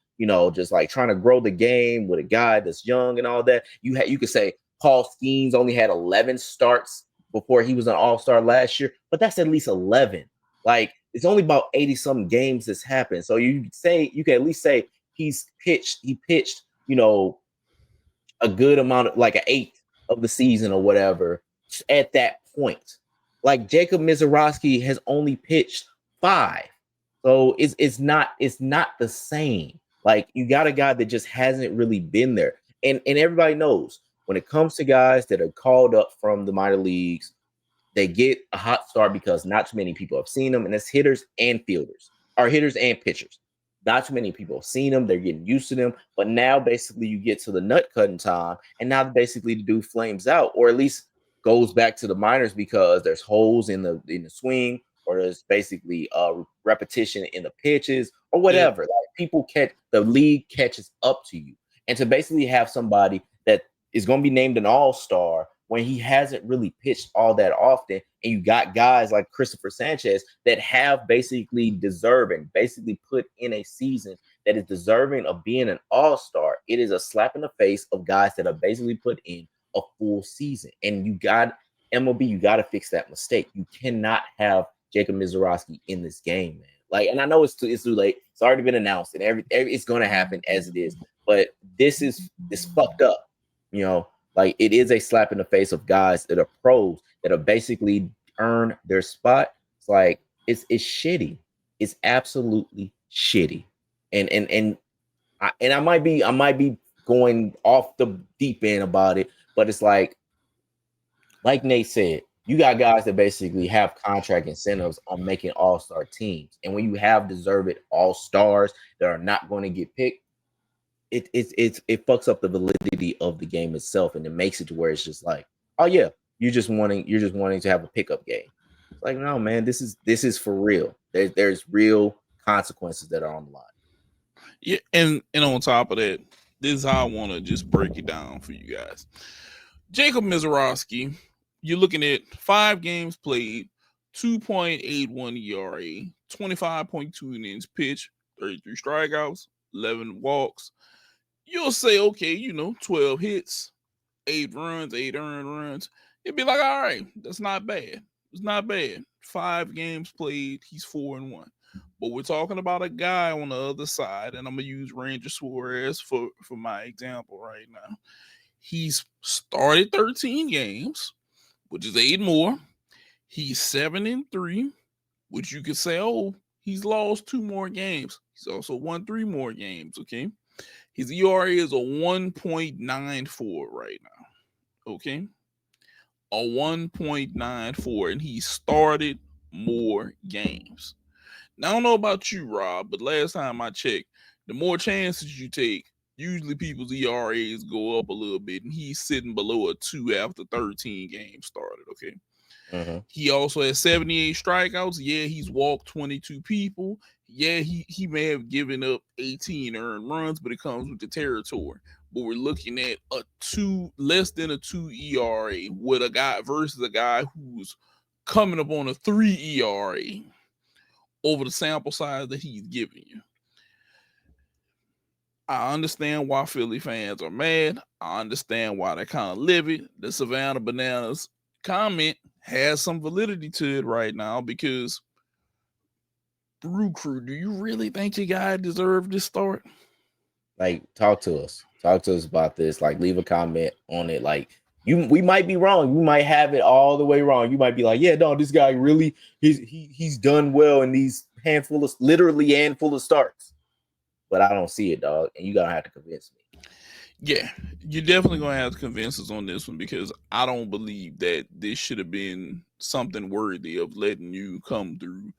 just like trying to grow the game with a guy that's young and all that. You could say Paul Skeens only had 11 starts before he was an all-star last year, but that's at least 11. Like, it's only about 80-something games that's happened. So you can at least say he pitched, a good amount of like an 1/8 of the season or whatever at that point. Like Jacob Mizorowski has only pitched 5. So it's not the same. Like, you got a guy that just hasn't really been there. And everybody knows when it comes to guys that are called up from the minor leagues, they get a hot start because not too many people have seen them, and it's hitters and fielders, or hitters and pitchers. Not too many people have seen them. They're getting used to them. But now basically you get to the nut cutting time, and now basically the dude flames out, or at least goes back to the minors because there's holes in the swing, or there's basically repetition in the pitches or whatever. Yeah. Like, the league catches up to you. And to basically have somebody that is going to be named an all-star when he hasn't really pitched all that often, and you got guys like Christopher Sanchez that have basically basically put in a season that is deserving of being an all-star, it is a slap in the face of guys that have basically put in a full season. And you got MLB, you got to fix that mistake. You cannot have Jacob Mizorowski in this game, man. Like, and I know it's too late. It's already been announced, and it's going to happen as it is. But this is fucked up, Like, it is a slap in the face of guys that are pros that have basically earned their spot. It's like, it's shitty. It's absolutely shitty. And I might be going off the deep end about it, but it's like Nate said, you got guys that basically have contract incentives on making all-star teams. And when you have deserved all-stars that are not going to get picked, it fucks up the validity of the game itself, and it makes it to where it's just like, oh yeah, you're just wanting to have a pickup game. It's like, no, man, this is for real. There's real consequences that are on the line. Yeah, and on top of that, this is how I want to just break it down for you guys. Jacob Mizorowski, you're looking at 5 games played, 2.81 ERA, 25.2 innings pitched, 33 strikeouts, 11 walks. You'll say, okay, 12 hits, 8 runs, 8 earned runs. It'd be like, all right, that's not bad. It's not bad. 5 games played, he's 4-1. But we're talking about a guy on the other side, and I'm going to use Ranger Suarez for my example right now. He's started 13 games, which is 8 more. He's 7-3, which you could say, oh, he's lost 2 more games. He's also won 3 more games. Okay. His ERA is a 1.94 right now. Okay. A 1.94, and he started more games. Now, I don't know about you, Rob, but last time I checked, the more chances you take, usually people's ERAs go up a little bit, and he's sitting below a 2 after 13 games started, okay? He also has 78 strikeouts. Yeah, he's walked 22 people. Yeah, he may have given up 18 earned runs, but it comes with the territory. But we're looking at less than a 2 ERA with a guy versus a guy who's coming up on a 3 ERA over the sample size that he's giving you. I understand why Philly fans are mad. I understand why they're kind of livid. The Savannah Bananas comment has some validity to it right now because Brew Crew, do you really think your guy deserved this start? Like, talk to us about this. Like, leave a comment on it. Like, we might be wrong. We might have it all the way wrong. You might be like, yeah, no, this guy really he's done well in these handful of starts. But I don't see it, dog. And you gotta have to convince me. Yeah, you're definitely gonna have to convince us on this one because I don't believe that this should have been something worthy of letting you come through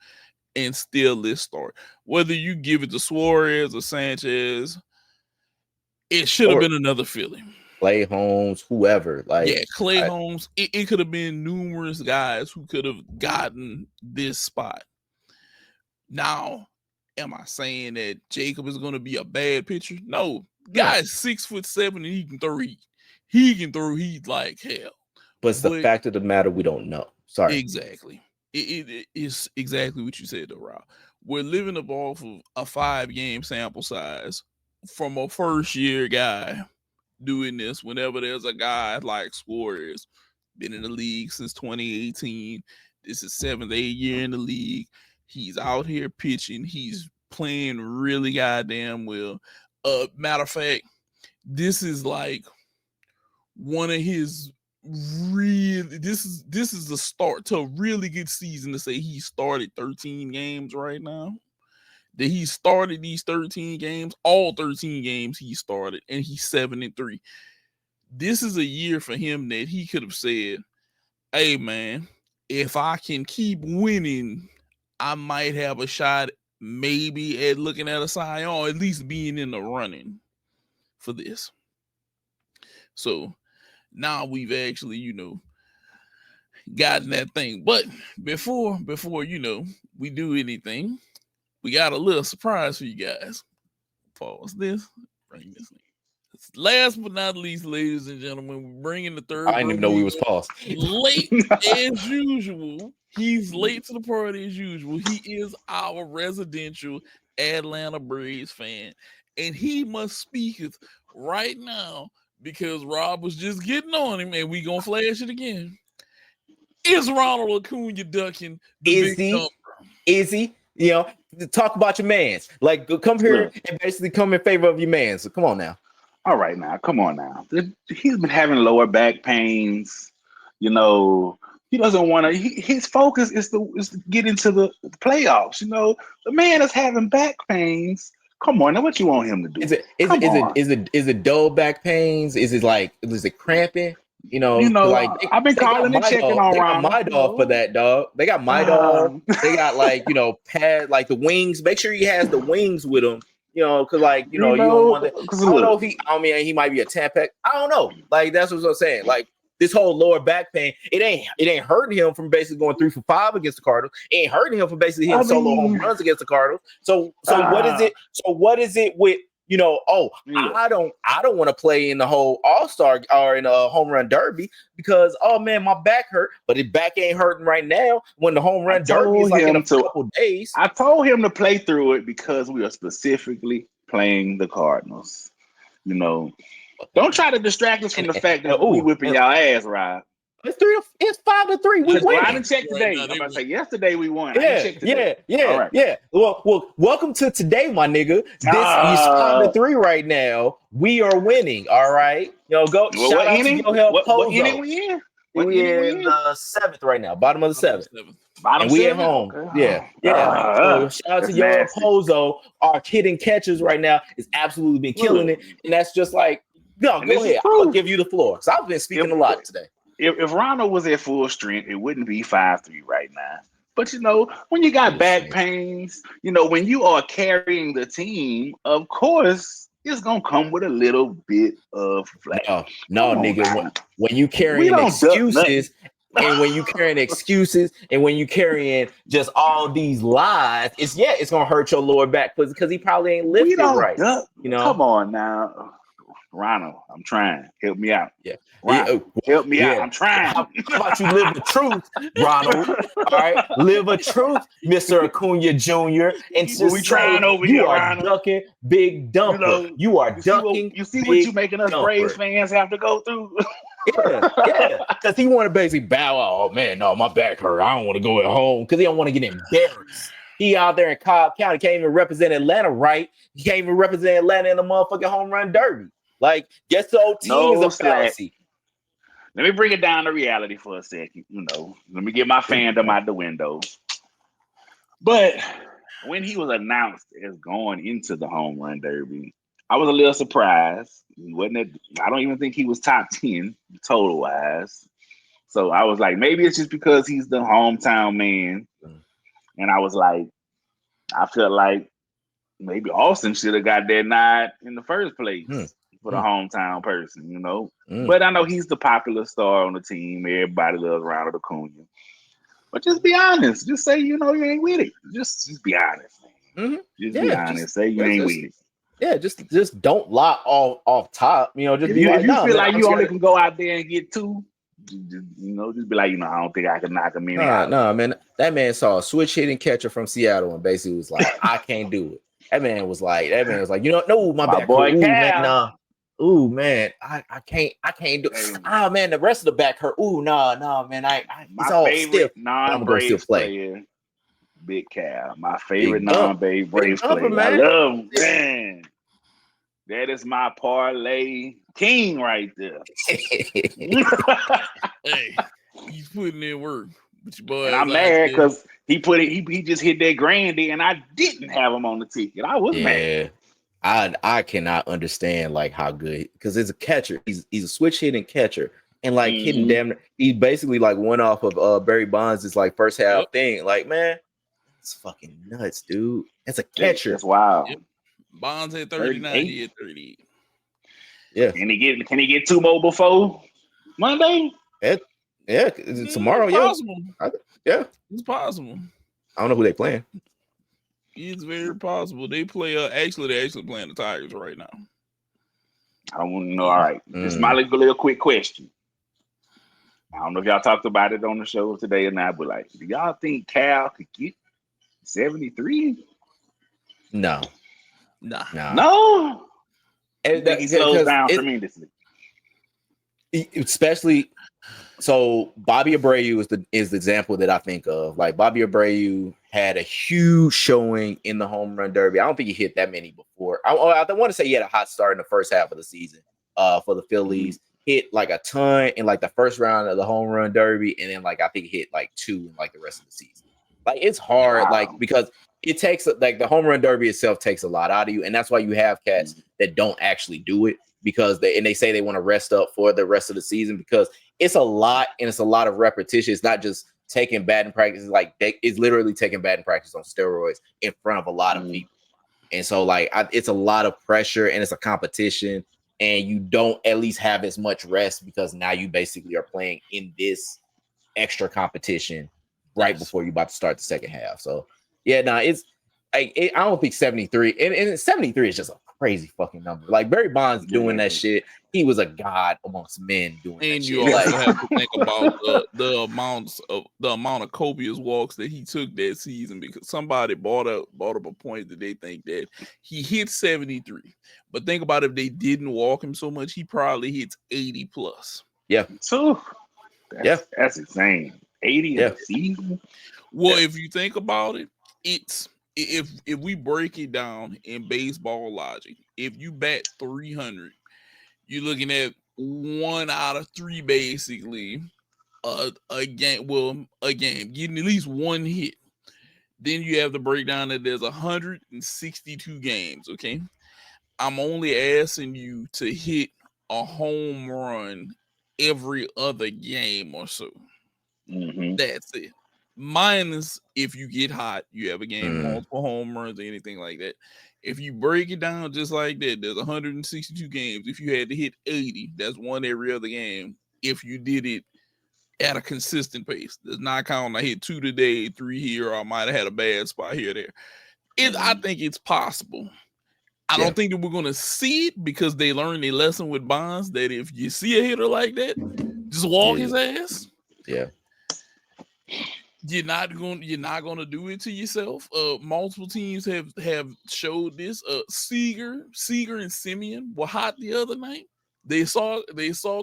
and steal this start. Whether you give it to Suarez or Sanchez, it should have been another Philly. Clay Holmes, whoever. Clay Holmes. It could have been numerous guys who could have gotten this spot. Now, am I saying that Jacob is going to be a bad pitcher? No. Guy's 6'7" and he can throw heat. He can throw heat like hell. But it's the fact of the matter, we don't know. Sorry. Exactly. It is exactly what you said, though, Rob. We're living off of a 5-game sample size from a first-year guy doing this whenever there's a guy like Suarez, been in the league since 2018. This is 7th, 8th year in the league. He's out here pitching. He's playing really goddamn well. Matter of fact, this is like one of his this is the start to a really good season to say he started 13 games right now. That he started these 13 games, all 13 games he started, and he's 7-3. This is a year for him that he could have said, hey man, if I can keep winning, I might have a shot maybe at looking at a Cy Young, or at least being in the running for this. So now we've actually, gotten that thing. But before we do anything, we got a little surprise for you guys. Pause this. Bring this in. Last but not least, ladies and gentlemen, we're bringing the third. I didn't even know we was paused. Late as usual. He's late to the party as usual. He is our residential Atlanta Braves fan, and he must speak right now because Rob was just getting on him, and we gonna flash it again. Is Ronald Acuña ducking the big number? Is he? Talk about your mans. Like, come here and basically come in favor of your man. So come on now. All right, now, come on now. He's been having lower back pains. He doesn't want to. His focus is to get into the playoffs. The man is having back pains. Come on, now, what you want him to do? Is it dull back pains? Is it cramping? I've been calling and checking on Ronald. They got Midol for that, dog. They got Midol. They got pad the wings. Make sure he has the wings with him. Because you don't want that. I don't know if he might be a Tampax. I don't know. That's what I'm saying. This whole lower back pain, it ain't hurting him from basically going 3 for 5 against the Cardinals. It ain't hurting him from basically hitting solo home runs against the Cardinals. So what is it? So what is it with I don't want to play in the whole All Star or in a home run derby because man, my back hurt, but his back ain't hurting right now when the home run derby is in a couple days. I told him to play through it because we are specifically playing the Cardinals. Don't try to distract us from the fact that we whipping y'all ass, Rob. It's 5-3. We win. I didn't check today. I'm about to say yesterday we won. Yeah. Well, welcome to today, my nigga. This is 5-3 right now. We are winning. All right. Go. What inning we in? We in the 7th right now, bottom of the 7th. Bottom and we 7? at home. Okay. Yeah. So shout out to Young Pozo. Our hitting catchers right now is absolutely been killing it. And that's just like, no, go ahead. I'll give you the floor. So I've been speaking a lot today. If Ronald was at full strength, it wouldn't be 5-3 right now. But when you got back pains, when you are carrying the team, of course, it's gonna come with a little bit of flack. No, nigga. When you carrying excuses, and when you carrying excuses, and when you carrying just all these lies, it's gonna hurt your lower back because he probably ain't lifted right. Come on now, Ronald. I'm trying. Help me out. Yeah. Help me out. I'm trying. How about you live the truth, Ronald? All right, live a truth, Mr. Acuña Jr. And just we trying over you here, are Ronald. ducking big dumper. You are ducking. You see what you making us Braves fans have to go through. Yeah, because he want to basically bow out. Oh man, no, my back hurt. I don't want to go at home because he don't want to get embarrassed. He out there in Cobb County can't even represent Atlanta right. He can't even represent Atlanta in the motherfucking home run derby. Like, guess the old team is a fallacy. Let me bring it down to reality for a second. Let me get my fandom out the window. But when he was announced as going into the home run derby, I was a little surprised. I don't even think he was top 10 total wise. So I was like, maybe it's just because he's the hometown man. And I was like, I felt like maybe Austin should have got that nod in the first place for the hometown person, But I know he's the popular star on the team. Everybody loves Ronald Acuña. But just be honest. Just say, you ain't with it. Just be honest. Just be honest. Say you ain't with it. Yeah, just don't lie off top. Just if be you, like, if you feel like you only can go out there and get 2, just be like, I don't think I can knock him in. Nah, man. That man saw a switch hitting catcher from Seattle and basically was like, I can't do it. That man was like, no, my back boy, hurt. Ooh, man, nah. Ooh, man, I can't do it. Ah, man, the rest of the back hurt. Ooh, nah, man. It's all stiff. I'm gonna still play. Player, Big Cal, my favorite non-Braves player. Man. I love him, man. That is my parlay king right there. Hey, he's putting in work. And I'm mad because he just hit that grandy and I didn't have him on the ticket. I was mad. I cannot understand like how good, because it's a catcher. He's a switch hitting catcher and like hitting damn. He basically like went off of Barry Bonds' like first half thing. Like, man, it's fucking nuts, dude. That's a catcher. That's wild. Yep. Bonds had 39. He had 38. Yeah. Can he get 2 more before Monday? Yeah, tomorrow. It's possible. Yeah, it's possible. I don't know who they playing. It's very possible. They play. They're actually playing the Tigers right now. I don't want to know. All right, this is my little quick question. I don't know if y'all talked about it on the show today or not, but like, do y'all think Cal could get 73? No. I think he slows down tremendously. Especially, so Bobby Abreu is the example that I think of. Like, Bobby Abreu had a huge showing in the home run derby. I don't think he hit that many before. I want to say he had a hot start in the first half of the season for the Phillies. Hit like a ton in like the first round of the home run derby, and then like I think he hit like 2 in like the rest of the season. Like, it's hard, like, because it takes like the home run derby itself takes a lot out of you, and that's why you have cats that don't actually do it because they say they want to rest up for the rest of the season, because it's a lot and it's a lot of repetition. It's not just taking batting practice, like it's literally taking batting practice on steroids in front of a lot of people, and so like it's a lot of pressure and it's a competition, and you don't at least have as much rest because now you basically are playing in this extra competition right before you're about to start the second half. So it's like I don't think 73 and 73 is just a crazy fucking number. Like, Barry Bonds doing that shit, he was a god amongst men doing that shit. And you also have to think about the amount of copious walks that he took that season, because somebody brought up a point that they think that he hit 73. But think about if they didn't walk him so much, he probably hits 80 plus. Yeah. So that's insane. 80 in a season. Well, if you think about it, it's if we break it down in baseball logic, if you bat 300, you're looking at 1 out of 3 basically a game, getting at least one hit. Then you have the breakdown that there's 162 games. Okay, I'm only asking you to hit a home run every other game or so. Mm-hmm. That's it. Minus if you get hot, you have a game, multiple home runs, or anything like that. If you break it down just like that, there's 162 games. If you had to hit 80, that's one every other game. If you did it at a consistent pace, does not count. I hit 2 today, 3 here, or I might have had a bad spot here or there. I think it's possible. I don't think that we're going to see it because they learned a lesson with Bonds that if you see a hitter like that, just walk his ass. Yeah. You're not going to do it to yourself. Multiple teams have showed this. Seager and Simeon were hot the other night. They saw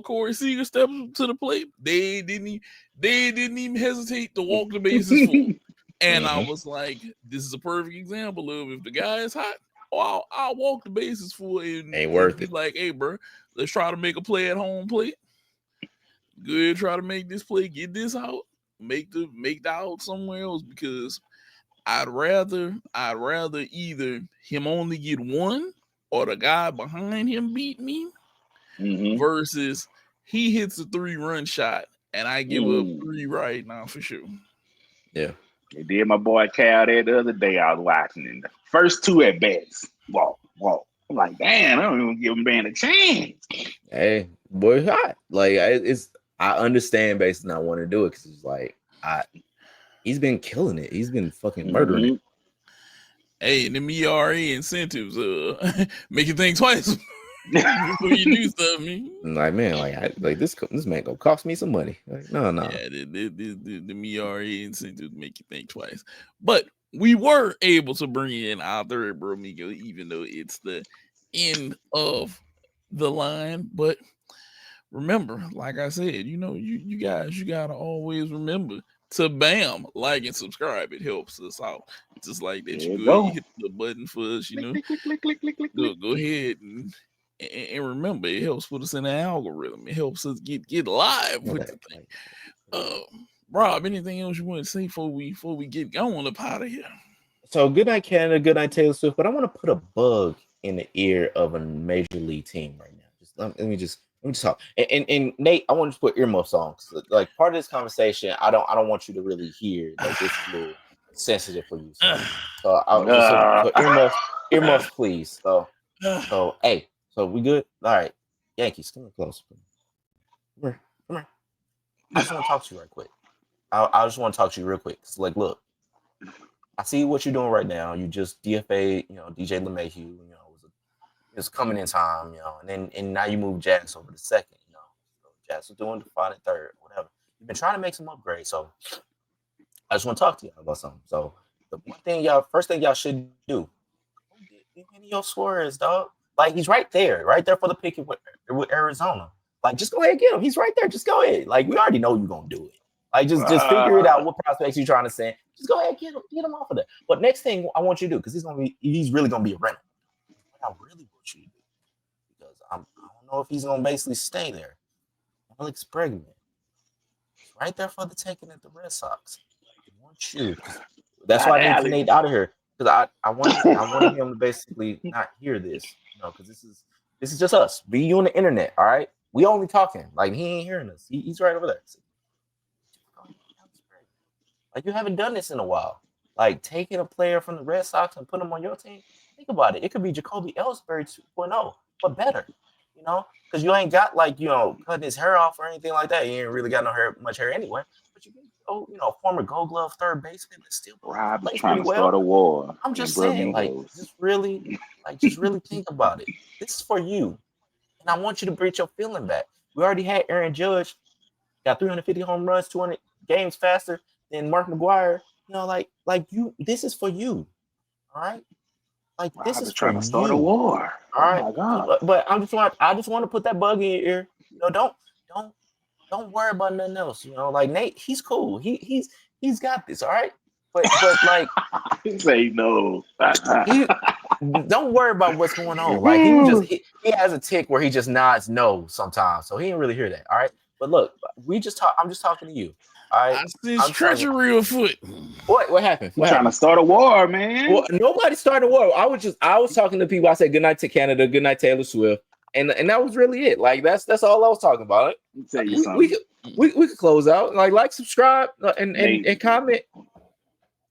Corey Seager step to the plate. They didn't even hesitate to walk the bases full. And I was like, this is a perfect example of if the guy is hot, I'll walk the bases full and ain't worth it. Like, hey, bro, let's try to make a play at home plate. Good, try to make this play, get this out, make the out somewhere else, because I'd rather either him only get one or the guy behind him beat me versus he hits a 3-run shot and I give up 3 right now for sure. Yeah. They did my boy Cal there the other day. I was watching in the first 2 at bats. Walk. I'm like, damn, I don't even give him man a chance. Hey, boy, hot. Like I understand basically not wanting to do it because it's like he's been killing it. He's been fucking murdering it. Hey, and the ERA incentives make you think twice before you do stuff, man. Like, man, this man gonna cost me some money. Like, no. Yeah, the ERA incentives make you think twice. But we were able to bring in our third Bromigo, even though it's the end of the line. But remember, like I said, you guys, you gotta always remember to like and subscribe. It helps us out. Just like that, you hit the button for us. Click. Go ahead and remember, it helps put us in the algorithm. It helps us get live with the thing. Rob, anything else you want to say before we get going up out of here? So good night, Canada. Good night, Taylor Swift. But I want to put a bug in the ear of a major league team right now. Let me just talk. And Nate, I want to put earmuffs on. Like part of this conversation, I don't want you to really hear. Like this is a little sensitive for you. So earmuffs, please. So hey, so we good? All right, Yankees, come close. Come here. I just want to talk to you right quick. I just want to talk to you real quick. It's like, look, I see what you're doing right now. You just DFA, DJ LeMahieu, it's coming in time, and now you move Jax over to second, So Jax was doing the 5 and 3rd, whatever. You've been trying to make some upgrades, so I just want to talk to y'all about something. So the first thing y'all should do, get Eugenio Suarez, dog. Like he's right there for the pick with Arizona. Like just go ahead and get him. He's right there. Just go ahead. Like we already know you're gonna do it. Like just figure it out. What prospects you trying to send? Just go ahead and get him off of there. But next thing I want you to do, because he's really gonna be a rental. What I really want you to do, because I don't know if he's gonna basically stay there. Alex Bregman, he's right there for the taking at the Red Sox. I want you. That's why I need Nate out of here, because I wanted him to basically not hear this, because this is just us. Be you on the internet, all right? We only talking. Like he ain't hearing us. He's right over there. Like you haven't done this in a while. Like taking a player from the Red Sox and putting him on your team. Think about it. It could be Jacoby Ellsbury 2.0, but better. Because you ain't got cutting his hair off or anything like that. He ain't really got much hair anyway. But you can, former Gold Glove third baseman that still Rob is trying to start a war. I'm just saying, just really think about it. This is for you, and I want you to bring your feeling back. We already had Aaron Judge, got 350 home runs, 200 games faster than Mark McGwire. This is for you. All right. Like Rob this is trying to start a war. All right. Oh my God. But I just want to put that bug in your ear. Don't worry about nothing else. Like Nate, he's cool. He's got this. All right. But like say no. Don't worry about what's going on. Like he has a tick where he just nods no sometimes. So he didn't really hear that. All right. But look, I'm just talking to you. All right. I sense treachery afoot. What happened? You're trying to start a war, man. Well, nobody started a war. I was talking to people. I said good night to Canada, good night Taylor Swift, and that was really it. Like that's all I was talking about. Tell you something. We could close out. Like, subscribe, and comment.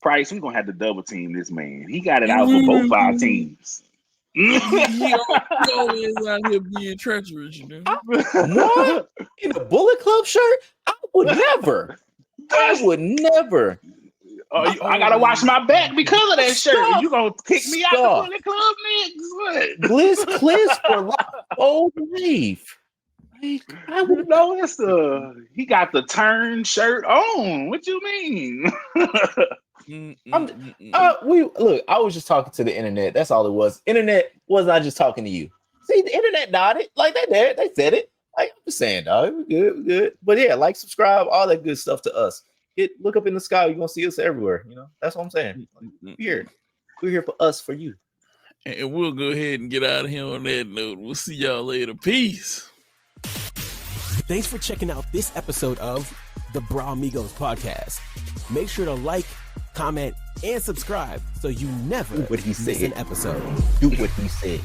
Price, we're gonna have to double team this man. He got it out for both our teams. He always out here being treacherous, you know. What? In a Bullet Club shirt? I would never. I gotta watch my back because of that shirt. You gonna kick me out the Bullet Club, niggas? Bliss Cliss for life. Old Wave. I would know he got the turn shirt on. What you mean? I was just talking to the internet. That's all it was. Internet was not just talking to you. See, the internet nodded. Like they said it. Like I'm just saying, dog. We're good. But yeah, like, subscribe, all that good stuff to us. Look up in the sky. You're gonna see us everywhere. You know, that's what I'm saying. We're here for us, for you. And we'll go ahead and get out of here on that note. We'll see y'all later. Peace. Thanks for checking out this episode of the Bra Amigos podcast. Make sure to like, comment, and subscribe so you never miss an episode. Do what he said.